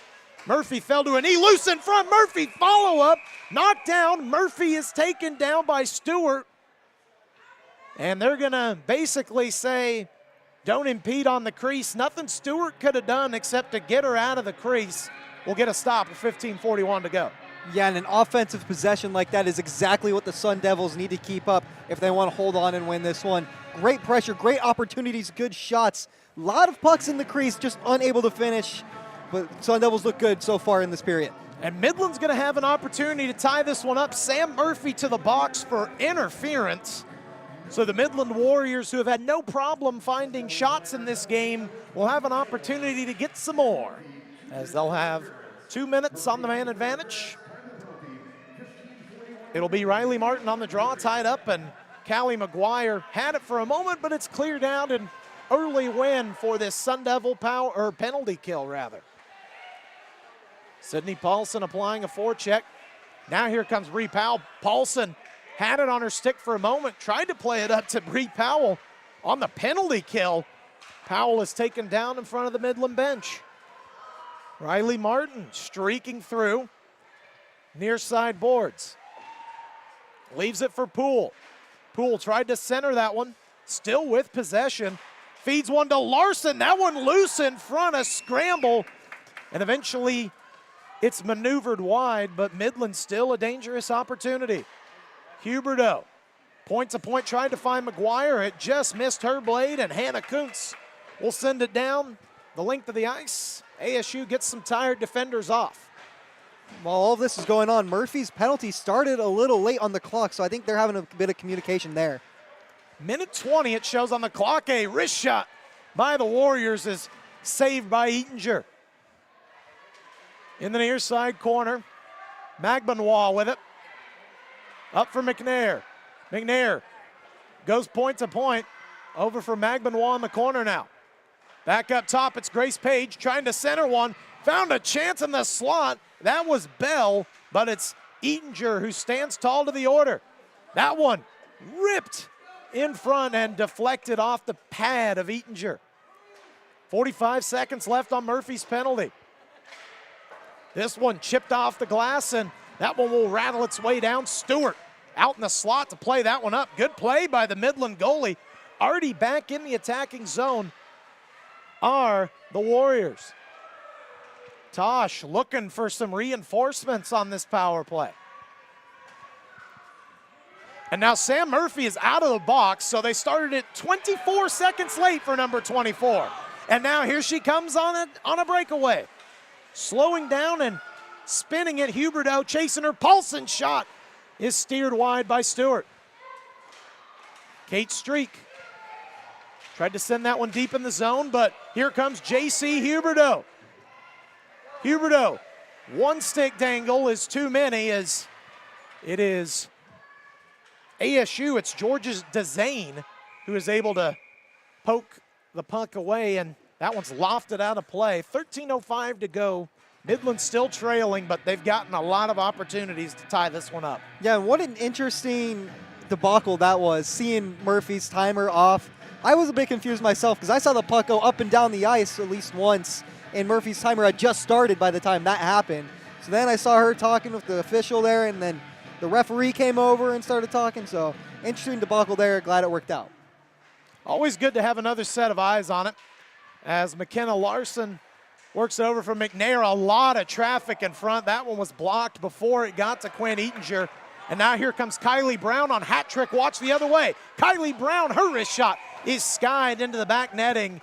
Murphy fell to a knee, loose in front. Murphy follow up, knocked down. Murphy is taken down by Stewart. And they're gonna basically say, don't impede on the crease. Nothing Stewart could have done except to get her out of the crease. We'll get a stop with 15:41 to go. Yeah, and an offensive possession like that is exactly what the Sun Devils need to keep up if they want to hold on and win this one. Great pressure, great opportunities, good shots. A lot of pucks in the crease, just unable to finish. But Sun Devils look good so far in this period. And Midland's going to have an opportunity to tie this one up. Sam Murphy to the box for interference. So the Midland Warriors, who have had no problem finding shots in this game, will have an opportunity to get some more, as they'll have 2 minutes on the man advantage. It'll be Riley Martin on the draw, tied up, and Callie McGuire had it for a moment, but it's cleared out. An early win for this Sun Devil power, or penalty kill, rather. Sydney Paulson applying a forecheck. Now here comes Bree Powell. Paulson had it on her stick for a moment, tried to play it up to Bree Powell on the penalty kill. Powell is taken down in front of the Midland bench. Riley Martin streaking through near side boards. Leaves it for Poole. Poole tried to center that one, still with possession. Feeds one to Larson. That one loose in front, a scramble. And eventually it's maneuvered wide, but Midland still a dangerous opportunity. Huberdeau, point to point, tried to find McGuire. It just missed her blade, and Hannah Kuntz will send it down the length of the ice. ASU gets some tired defenders off. While all this is going on, Murphy's penalty started a little late on the clock, so I think they're having a bit of communication there. Minute 20 it shows on the clock. A wrist shot by the Warriors is saved by Eatinger. In the near side corner, Magbenois with it. Up for McNair. McNair goes point to point. Over for Magbenois in the corner now. Back up top, it's Grace Page trying to center one. Found a chance in the slot. That was Bell, but it's Eatinger who stands tall to the order. That one ripped in front and deflected off the pad of Eatinger. 45 seconds left on Murphy's penalty. This one chipped off the glass, and that one will rattle its way down. Stewart out in the slot to play that one up. Good play by the Midland goalie. Already back in the attacking zone are the Warriors. Tosh looking for some reinforcements on this power play. And now Sam Murphy is out of the box, so they started it 24 seconds late for number 24. And now here she comes on a breakaway. Slowing down and spinning it, Huberdeau chasing her. Paulson shot is steered wide by Stewart. Kate Streak tried to send that one deep in the zone, but here comes J.C. Huberdeau. Huberdeau, one stick dangle is too many, as it is ASU. It's George's Dezane who is able to poke the puck away, and that one's lofted out of play. 13:05 to go. Midland still trailing, but they've gotten a lot of opportunities to tie this one up. Yeah, what an interesting debacle that was, seeing Murphy's timer off. I was a bit confused myself because I saw the puck go up and down the ice at least once, and Murphy's timer had just started by the time that happened. So then I saw her talking with the official there, and then the referee came over and started talking. So interesting debacle there. Glad it worked out. Always good to have another set of eyes on it as McKenna Larson works it over from McNair. A lot of traffic in front. That one was blocked before it got to Quinn Eatinger. And now here comes Kylie Brown on hat trick. Watch the other way. Kylie Brown, her wrist shot is skied into the back netting.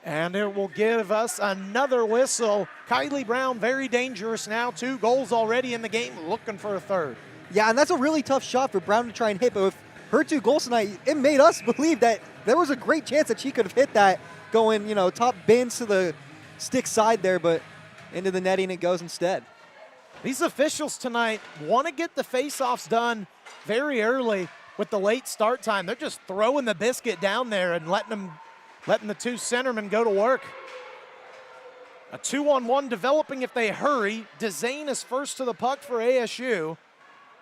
And it will give us another whistle. Kylie Brown, very dangerous now. 2 goals already in the game, looking for a third. Yeah, and that's a really tough shot for Brown to try and hit. But with her 2 goals tonight, it made us believe that there was a great chance that she could have hit that going, top bins to the stick side there, but into the netting it goes instead. These officials tonight want to get the face-offs done very early with the late start time. They're just throwing the biscuit down there and letting the 2 centermen go to work. A 2-on-1 developing if they hurry. Dezane is first to the puck for ASU.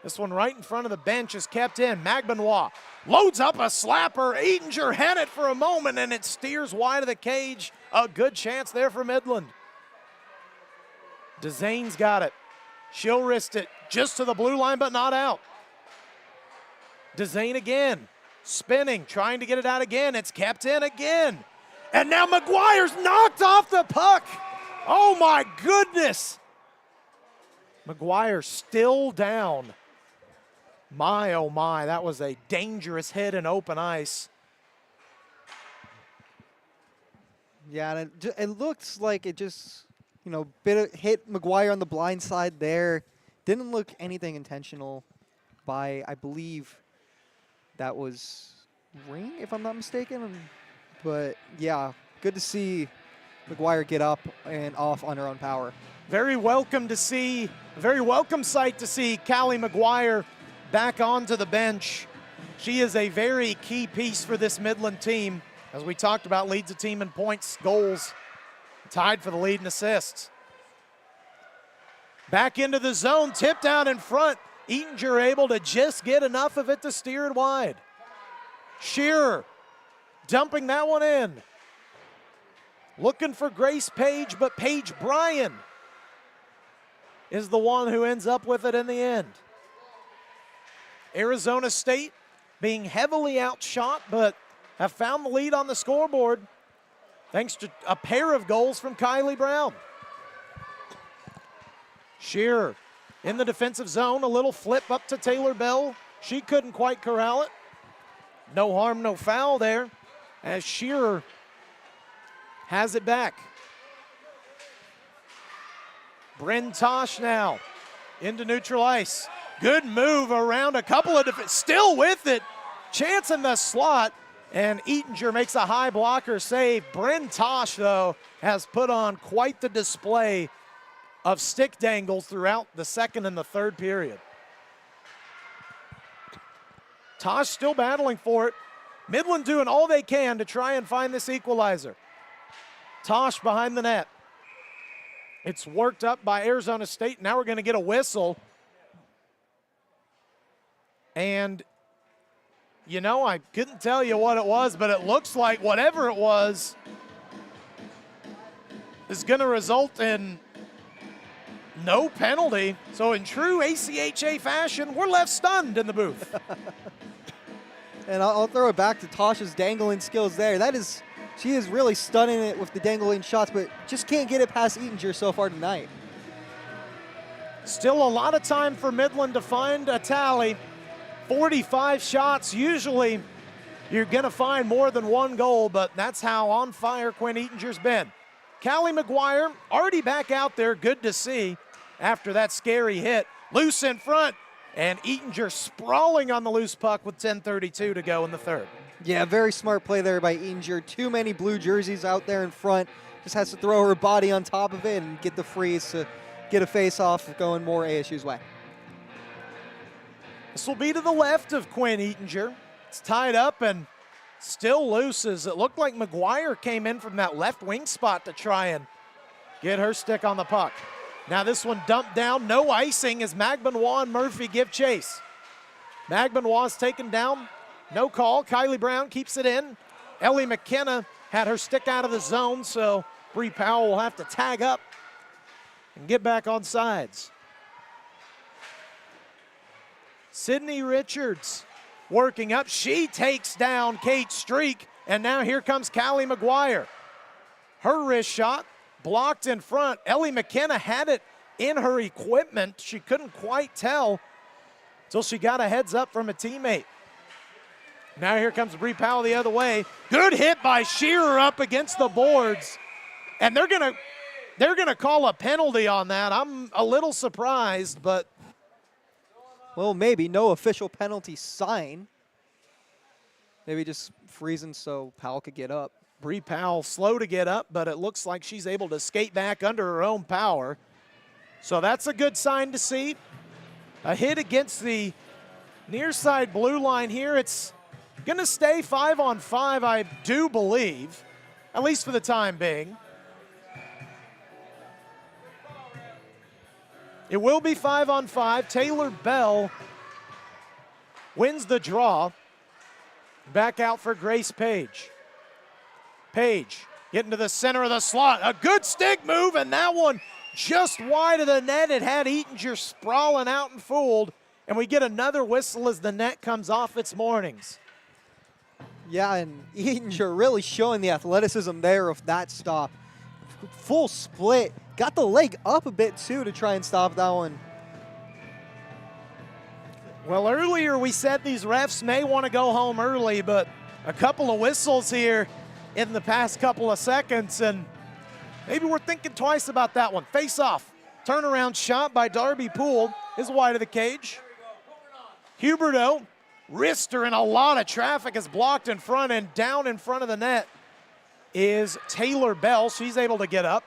This one right in front of the bench is kept in. Magbenois loads up a slapper. Eatinger had it for a moment, and it steers wide of the cage. A good chance there for Midland. Dezane's got it. She'll wrist it just to the blue line, but not out. Dezane again, spinning, trying to get it out again. It's kept in again. And now McGuire's knocked off the puck. Oh my goodness. McGuire still down. My, oh my, that was a dangerous hit in open ice. Yeah, and it looks like it just, hit McGuire on the blind side there. Didn't look anything intentional by, I believe, that was Ring, if I'm not mistaken. But, yeah, good to see McGuire get up and off on her own power. Very welcome sight to see Callie McGuire back onto the bench. She is a very key piece for this Midland team. As we talked about, leads the team in points, goals, tied for the lead in assists. Back into the zone, tipped out in front. Eatinger able to just get enough of it to steer it wide. Shearer dumping that one in. Looking for Grace Page, but Paige Bryan is the one who ends up with it in the end. Arizona State being heavily outshot, but have found the lead on the scoreboard thanks to a pair of goals from Kylie Brown. Shearer in the defensive zone, a little flip up to Taylor Bell. She couldn't quite corral it. No harm, no foul there as Shearer has it back. Bryn Tosh now into neutral ice. Good move around a couple of defenders, still with it. Chance in the slot, and Eatinger makes a high blocker save. Bryn Tosh, though, has put on quite the display of stick dangles throughout the second and the third period. Tosh still battling for it. Midland doing all they can to try and find this equalizer. Tosh behind the net. It's worked up by Arizona State. Now we're going to get a whistle. And, I couldn't tell you what it was, but it looks like whatever it was is going to result in no penalty. So in true ACHA fashion, we're left stunned in the booth. And I'll throw it back to Tosh's dangling skills there. She is really stunning it with the dangling shots, but just can't get it past Eatinger so far tonight. Still a lot of time for Midland to find a tally. 45 shots. Usually you're going to find more than one goal, but that's how on fire Quinn Eatinger's been. Callie McGuire already back out there. Good to see after that scary hit. Loose in front, and Eatinger sprawling on the loose puck with 10:32 to go in the third. Yeah, very smart play there by Eatinger. Too many blue jerseys out there in front. Just has to throw her body on top of it and get the freeze to get a face-off going more ASU's way. This will be to the left of Quinn Eatinger. It's tied up, and Still looses. It looked like McGuire came in from that left wing spot to try and get her stick on the puck. Now this one dumped down, no icing as Magbenois and Murphy give chase. Magbenois is taken down, no call. Kylie Brown keeps it in. Ellie McKenna had her stick out of the zone, so Bree Powell will have to tag up and get back on sides. Sydney Richards working up. She takes down Kate Streak, and now here comes Callie McGuire. Her wrist shot blocked in front. Ellie McKenna had it in her equipment. She couldn't quite tell until she got a heads up from a teammate. Now here comes Bree Powell the other way. Good hit by Shearer up against the boards. And they're gonna call a penalty on that. I'm a little surprised, but Well, maybe no official penalty sign. Maybe just freezing so Powell could get up. Bree Powell slow to get up, but it looks like she's able to skate back under her own power. So that's a good sign to see. A hit against the near side blue line here. It's going to stay 5-on-5, I do believe, at least for the time being. It will be 5-on-5. Taylor Bell wins the draw. Back out for Grace Page. Page getting to the center of the slot. A good stick move, and that one just wide of the net. It had Eatinger sprawling out and fooled, and we get another whistle as the net comes off its moorings. Yeah, and Eatinger really showing the athleticism there of that stop. Full split. Got the leg up a bit, too, to try and stop that one. Well, earlier we said these refs may want to go home early, but a couple of whistles here in the past couple of seconds, and maybe we're thinking twice about that one. Face off. Turnaround shot by Darby Poole is wide of the cage. Huberto, wrister in a lot of traffic, is blocked in front, and down in front of the net is Taylor Bell. She's able to get up.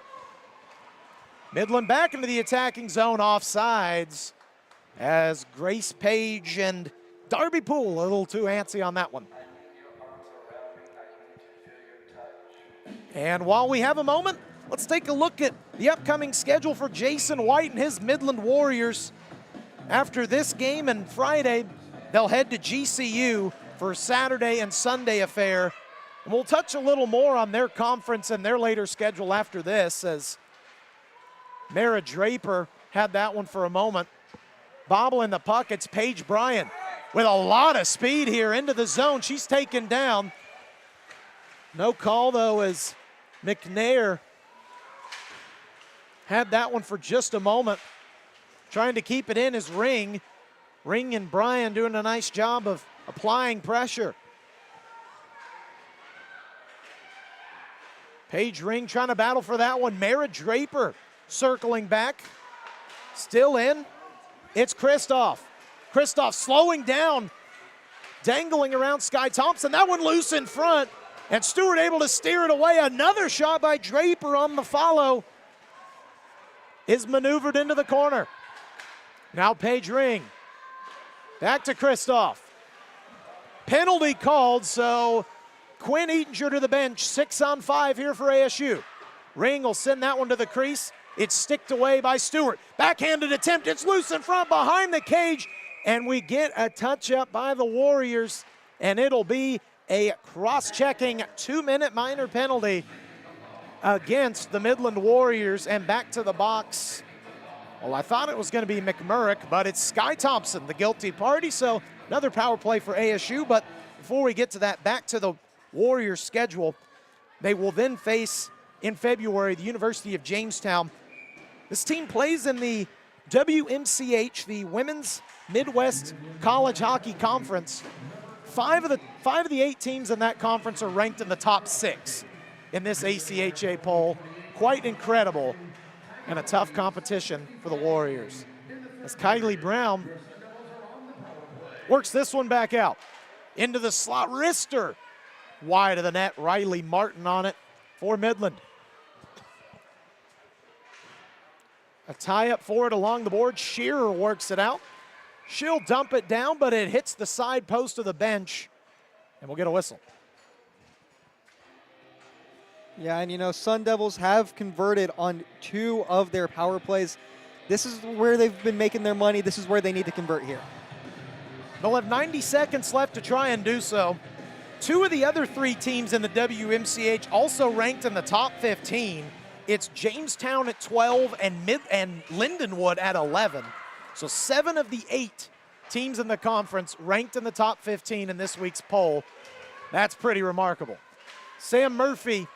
Midland back into the attacking zone, offsides, as Grace Page and Darby Poole a little too antsy on that one. And while we have a moment, let's take a look at the upcoming schedule for Jason White and his Midland Warriors. After this game and Friday, they'll head to GCU for Saturday and Sunday affair. And we'll touch a little more on their conference and their later schedule after this, as Mara Draper had that one for a moment. Bobbling the puck, it's Paige Bryan with a lot of speed here into the zone. She's taken down. No call, though, as McNair had that one for just a moment. Trying to keep it in is Ring. Ring and Bryan doing a nice job of applying pressure. Paige Ring trying to battle for that one. Mara Draper circling back. Still in. It's Kristoff. Kristoff slowing down, dangling around Sky Thompson. That one loose in front, and Stewart able to steer it away. Another shot by Draper on the follow is maneuvered into the corner. Now Paige Ring. Back to Kristoff. Penalty called, so Quinn Eatinger to the bench. 6-on-5 here for ASU. Ring will send that one to the crease. It's sticked away by Stewart. Backhanded attempt. It's loose in front behind the cage. And we get a touch-up by the Warriors. And it'll be a cross-checking 2-minute minor penalty against the Midland Warriors. And back to the box. Well, I thought it was going to be McMurrick, but it's Sky Thompson, the guilty party. So another power play for ASU. But before we get to that, back to the Warriors' schedule. They will then face, in February, the University of Jamestown. This team plays in the WMCH, the Women's Midwest College Hockey Conference. Five of the 8 teams in that conference are ranked in the top 6 in this ACHA poll. Quite incredible, and a tough competition for the Warriors. As Kylie Brown works this one back out. Into the slot, wrister. Wide of the net, Riley Martin on it for Midland. A tie-up for it along the board. Shearer works it out. She'll dump it down, but it hits the side post of the bench, and we'll get a whistle. Yeah, and you know, Sun Devils have converted on 2 of their power plays. This is where they've been making their money. This is where they need to convert here. They'll have 90 seconds left to try and do so. 2 of the other 3 teams in the WMCH also ranked in the top 15. It's Jamestown at 12 and Lindenwood at 11. So 7 of the 8 teams in the conference ranked in the top 15 in this week's poll. That's pretty remarkable. Sam Murphy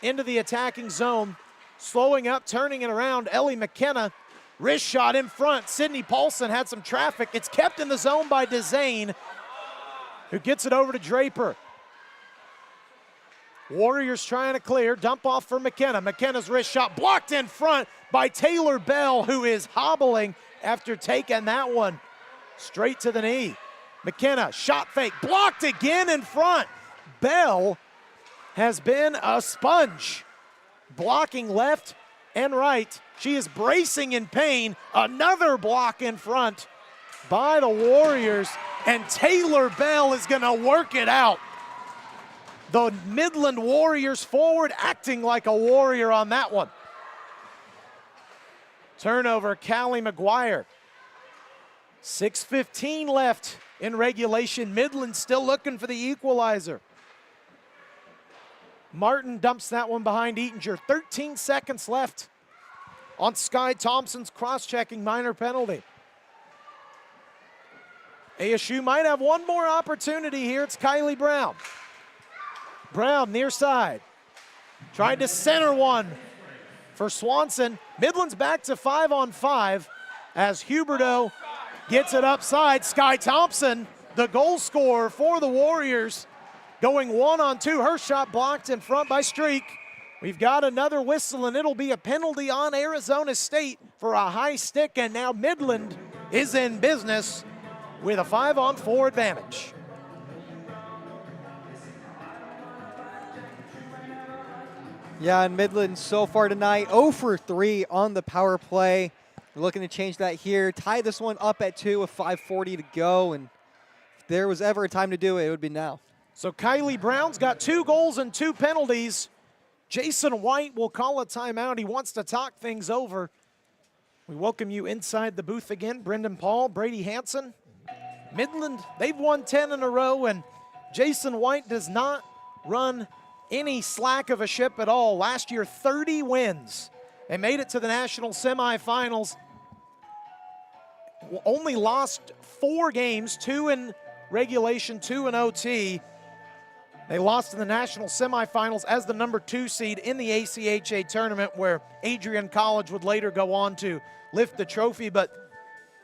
into the attacking zone, slowing up, turning it around. Ellie McKenna, wrist shot in front. Sydney Paulson had some traffic. It's kept in the zone by DeZane, who gets it over to Draper. Warriors trying to clear, dump off for McKenna. McKenna's wrist shot blocked in front by Taylor Bell, who is hobbling after taking that one straight to the knee. McKenna, shot fake, blocked again in front. Bell has been a sponge, blocking left and right. She is bracing in pain. Another block in front by the Warriors, and Taylor Bell is gonna work it out. The Midland Warriors forward acting like a Warrior on that one. Turnover, Callie McGuire. 6:15 left in regulation. Midland still looking for the equalizer. Martin dumps that one behind Eatinger. 13 seconds left on Sky Thompson's cross-checking minor penalty. ASU might have one more opportunity here. It's Kylie Brown. Brown near side. Tried to center one for Swanson. Midland's back to 5-on-5 as Huberto gets it upside. Sky Thompson, the goal scorer for the Warriors, going 1-on-2. Her shot blocked in front by Streak. We've got another whistle, and it'll be a penalty on Arizona State for a high stick, and now Midland is in business with a 5-on-4 advantage. Yeah, and Midland so far tonight, 0 for 3 on the power play. We're looking to change that here. Tie this one up at 2 with 5:40 to go, and if there was ever a time to do it, it would be now. So Kylie Brown's got 2 goals and 2 penalties. Jason White will call a timeout. He wants to talk things over. We welcome you inside the booth again. Brendan Paul, Brady Hansen. Midland, they've won 10 in a row, and Jason White does not run any slack of a ship at all. Last year, 30 wins. They made it to the national semifinals. Only lost 4 games, 2 in regulation, 2 in OT. They lost in the national semifinals as the number 2 seed in the ACHA tournament, where Adrian College would later go on to lift the trophy. But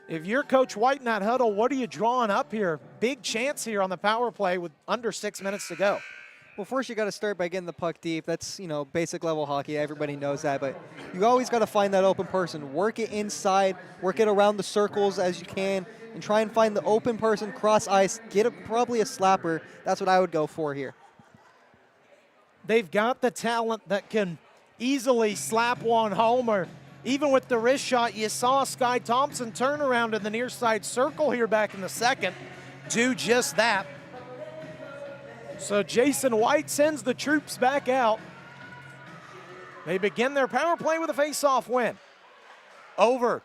if you're Coach White in that huddle, what are you drawing up here? Big chance here on the power play with under 6 minutes to go. Well, first you got to start by getting the puck deep. That's, you know, basic level hockey. Everybody knows that. But you always got to find that open person. Work it inside. Work it around the circles as you can. And try and find the open person, cross ice. Get probably a slapper. That's what I would go for here. They've got the talent that can easily slap one home, or even with the wrist shot, you saw Sky Thompson turn around in the near side circle here back in the second. Do just that. So Jason White sends the troops back out. They begin their power play with a face-off win. Over.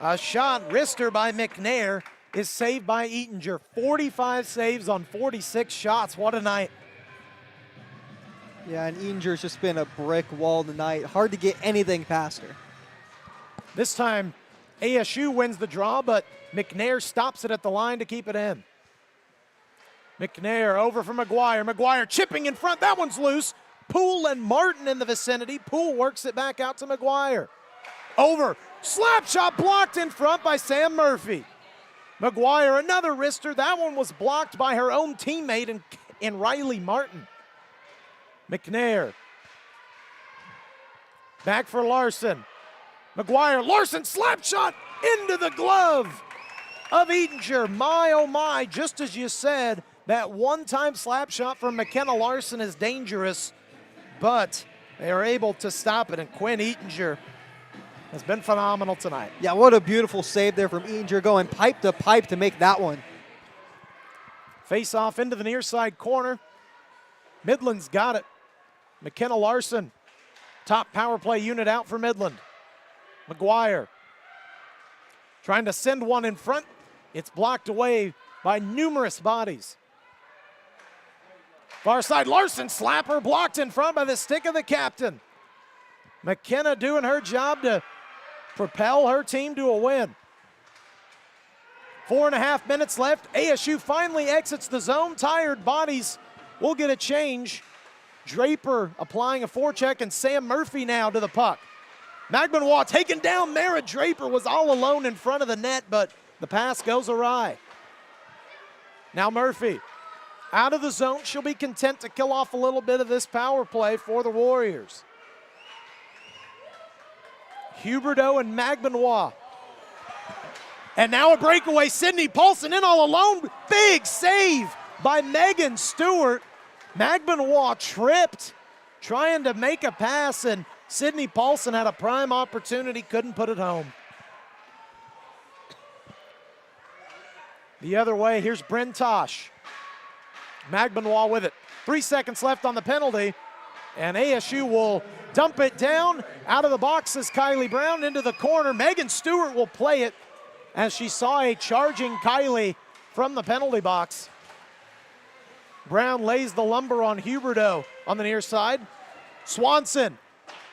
A shot, wrister by McNair, is saved by Eatinger. 45 saves on 46 shots. What a night. Yeah, and Eatinger's just been a brick wall tonight. Hard to get anything past her. This time, ASU wins the draw, but McNair stops it at the line to keep it in. McNair over for McGuire. McGuire chipping in front. That one's loose. Poole and Martin in the vicinity. Poole works it back out to McGuire. Over. Slap shot blocked in front by Sam Murphy. McGuire, another wrister. That one was blocked by her own teammate in Riley Martin. McNair. Back for Larson. McGuire. Larson slap shot into the glove of Eatinger. My, oh my, just as you said, that one-time slap shot from McKenna Larson is dangerous, but they are able to stop it, and Quinn Eatinger has been phenomenal tonight. Yeah, what a beautiful save there from Eatinger, going pipe to make that one. Face off into the near side corner. Midland's got it. McKenna Larson, top power play unit out for Midland. McGuire trying to send one in front. It's blocked away by numerous bodies. Far side, Larson slapper blocked in front by the stick of the captain. McKenna doing her job to propel her team to a win. 4.5 minutes left. ASU finally exits the zone. Tired bodies will get a change. Draper applying a forecheck, and Sam Murphy now to the puck. Magbanwa taking down Mara Draper, was all alone in front of the net, but the pass goes awry. Now Murphy out of the zone. She'll be content to kill off a little bit of this power play for the Warriors. Huberdeau and Magbanwa. And now a breakaway. Sydney Paulson in all alone. Big save by Megan Stewart. Magbanwa tripped trying to make a pass, and Sydney Paulson had a prime opportunity, couldn't put it home. The other way, here's Bryn Tosh. Magbanwa with it. 3 seconds left on the penalty, and ASU will dump it down. Out of the box is Kylie Brown into the corner. Megan Stewart will play it as she saw a charging Kylie from the penalty box. Brown lays the lumber on Huberdeau on the near side. Swanson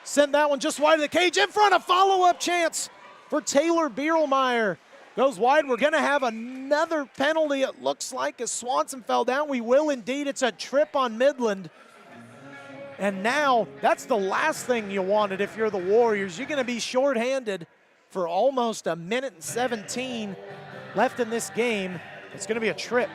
sent that one just wide of the cage. In front, a follow-up chance for Taylor Bierlmeyer. Goes wide. We're going to have another penalty, it looks like, as Swanson fell down. We will indeed. It's a trip on Midland. And now, that's the last thing you wanted if you're the Warriors. You're going to be shorthanded for almost 1:17 left in this game. It's going to be a trip.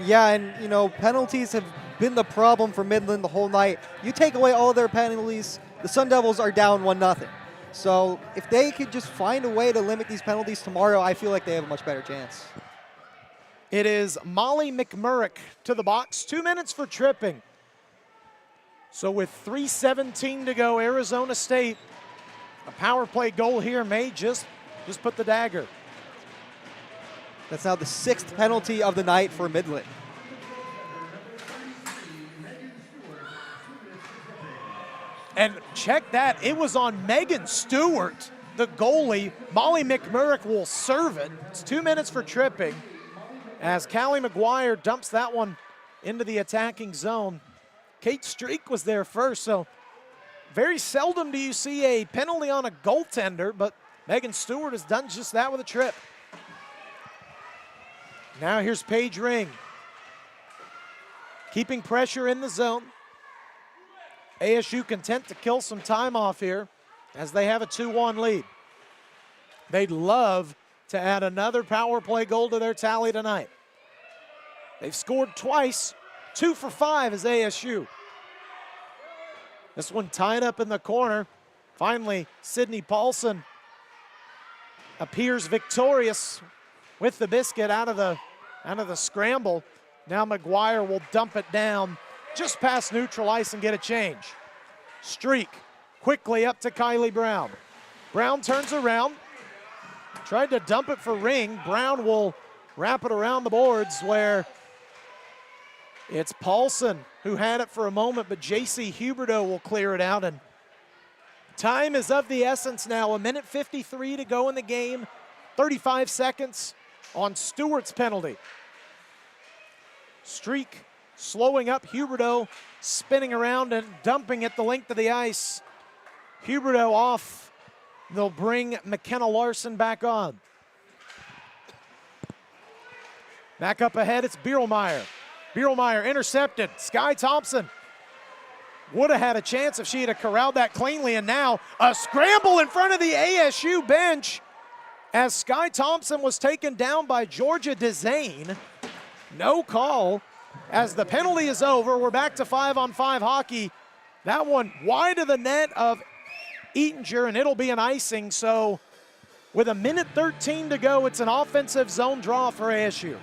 Yeah, and, you know, penalties have been the problem for Midland the whole night. You take away all their penalties, the Sun Devils are down 1-0. So if they could just find a way to limit these penalties tomorrow, I feel like they have a much better chance. It is Molly McMurrick to the box. 2 minutes for tripping. So with 3:17 to go, Arizona State, a power play goal here may just put the dagger. That's now the 6th penalty of the night for Midland. And check that, it was on Megan Stewart, the goalie. Molly McMurrick will serve it. It's 2 minutes for tripping as Callie McGuire dumps that one into the attacking zone. Kate Streak was there first, so very seldom do you see a penalty on a goaltender, but Megan Stewart has done just that with a trip. Now here's Paige Ring. Keeping pressure in the zone. ASU content to kill some time off here as they have a 2-1 lead. They'd love to add another power play goal to their tally tonight. They've scored twice. 2 for 5 is ASU. This one tied up in the corner. Finally, Sydney Paulson appears victorious with the biscuit out of the scramble. Now McGuire will dump it down just past neutral ice and get a change. Streak quickly up to Kylie Brown. Brown turns around, tried to dump it for Ring. Brown will wrap it around the boards where it's Paulson who had it for a moment, but J.C. Huberdeau will clear it out, and time is of the essence now. 1:53 to go in the game, 35 seconds on Stewart's penalty. Streak slowing up, Huberdeau spinning around and dumping it the length of the ice. Huberdeau off. They'll bring McKenna Larson back on. Back up ahead, it's Bierlmeyer. Bierlmeyer intercepted. Sky Thompson would have had a chance if she had corralled that cleanly, and now a scramble in front of the ASU bench as Sky Thompson was taken down by Georgia Dezane. No call. As the penalty is over, we're back to 5-on-5 hockey. That one wide of the net of Eatinger, and it'll be an icing. So with 1:13 to go, it's an offensive zone draw for ASU.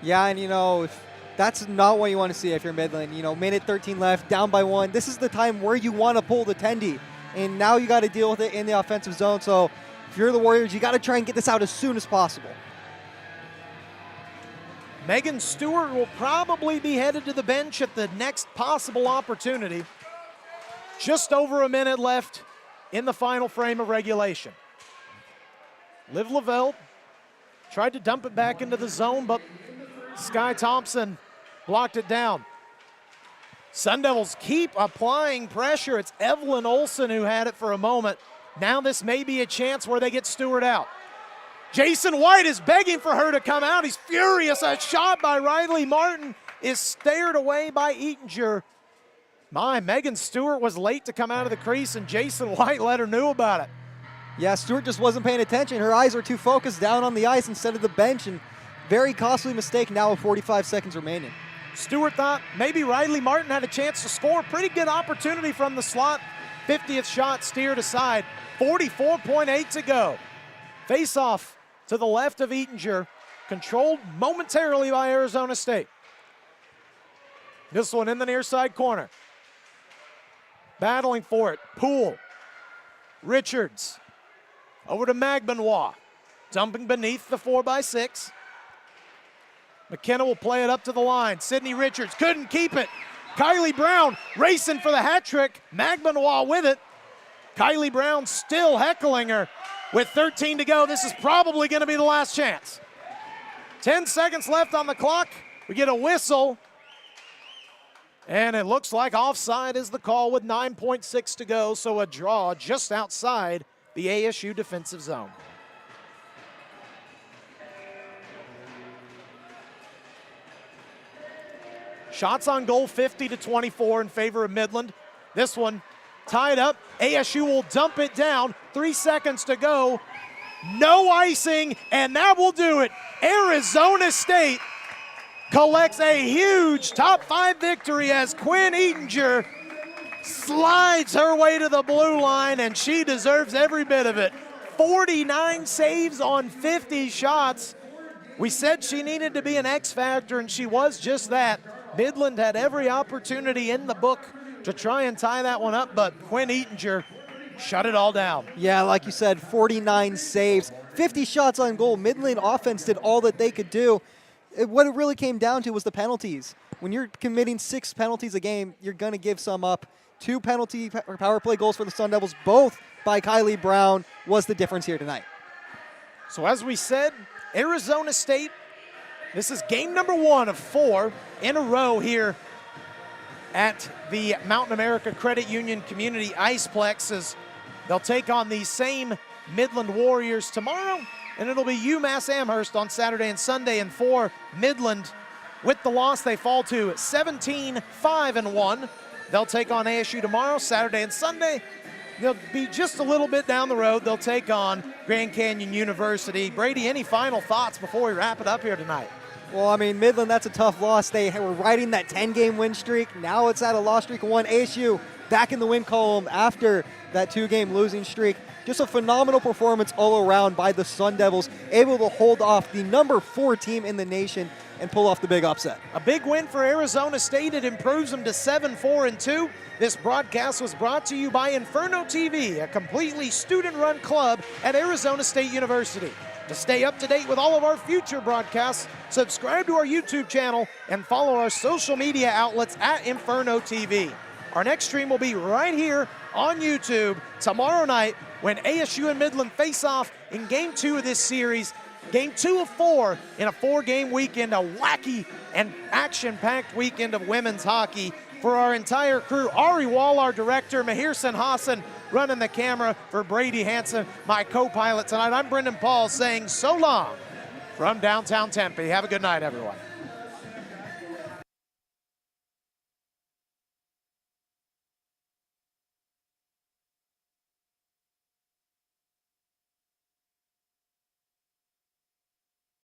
Yeah, and you know, if that's not what you want to see if you're Midland. You know, 1:13 left, down by 1. This is the time where you want to pull the tendy. And now you got to deal with it in the offensive zone. So if you're the Warriors, you got to try and get this out as soon as possible. Megan Stewart will probably be headed to the bench at the next possible opportunity. Just over a minute left in the final frame of regulation. Liv Lavelle tried to dump it back into the zone, but Sky Thompson blocked it down. Sun Devils keep applying pressure. It's Evelyn Olson who had it for a moment. Now this may be a chance where they get Stewart out. Jason White is begging for her to come out. He's furious. A shot by Riley Martin is stared away by Eatinger. Megan Stewart was late to come out of the crease, and Jason White let her know about it. Yeah, Stewart just wasn't paying attention. Her eyes were too focused down on the ice instead of the bench, and very costly mistake now with 45 seconds remaining. Stewart thought maybe Riley Martin had a chance to score. Pretty good opportunity from the slot. 50th shot steered aside. 44.8 to go. Face-off to the left of Eatinger, controlled momentarily by Arizona State. This one in the near side corner. Battling for it, Poole. Richards. Over to Magbenois. Dumping beneath the 4x6. McKenna will play it up to the line. Sydney Richards couldn't keep it. Kylie Brown racing for the hat trick. Magbenois with it. Kylie Brown still heckling her. With 13 to go, this is probably going to be the last chance. 10 seconds left on the clock. We get a whistle. And it looks like offside is the call with 9.6 to go, so a draw just outside the ASU defensive zone. Shots on goal 50-24 in favor of Midland. This one tied up. ASU will dump it down. 3 seconds to go. No icing, and that will do it. Arizona State collects a huge top 5 victory as Quinn Eatinger slides her way to the blue line, and she deserves every bit of it. 49 saves on 50 shots. We said she needed to be an X factor, and she was just that. Midland had every opportunity in the book to try and tie that one up, but Quinn Eatinger shut it all down. Yeah, like you said, 49 saves, 50 shots on goal. Midland offense did all that they could do. What it really came down to was the penalties. When you're committing 6 penalties a game, you're going to give some up. 2 penalty power play goals for the Sun Devils, both by Kylie Brown, was the difference here tonight. So as we said, Arizona State, this is game number 1 of 4 in a row here at the Mountain America Credit Union Community Iceplex, as they'll take on the same Midland Warriors tomorrow, and it'll be UMass Amherst on Saturday and Sunday. And for Midland, with the loss, they fall to 17-5-1. They'll take on ASU tomorrow, Saturday and Sunday. They'll be just a little bit down the road. They'll take on Grand Canyon University. Brady, any final thoughts before we wrap it up here tonight? Well, I mean, Midland, that's a tough loss. They were riding that 10-game win streak. Now it's at a loss streak of 1. ASU back in the win column after that 2-game losing streak. Just a phenomenal performance all around by the Sun Devils, able to hold off the number 4 team in the nation and pull off the big upset. A big win for Arizona State. It improves them to 7-4-2. This broadcast was brought to you by Inferno TV, a completely student-run club at Arizona State University. To stay up to date with all of our future broadcasts, subscribe to our YouTube channel and follow our social media outlets at Inferno TV. Our next stream will be right here on YouTube tomorrow night when ASU and Midland face off in Game 2 of this series. Game 2 of 4 in a 4-game weekend, a wacky and action-packed weekend of women's hockey. For our entire crew, Ari Wall, our director, Mahirsan Hassan running the camera, for Brady Hanson, my co-pilot tonight. I'm Brendan Paul saying so long from downtown Tempe. Have a good night, everyone.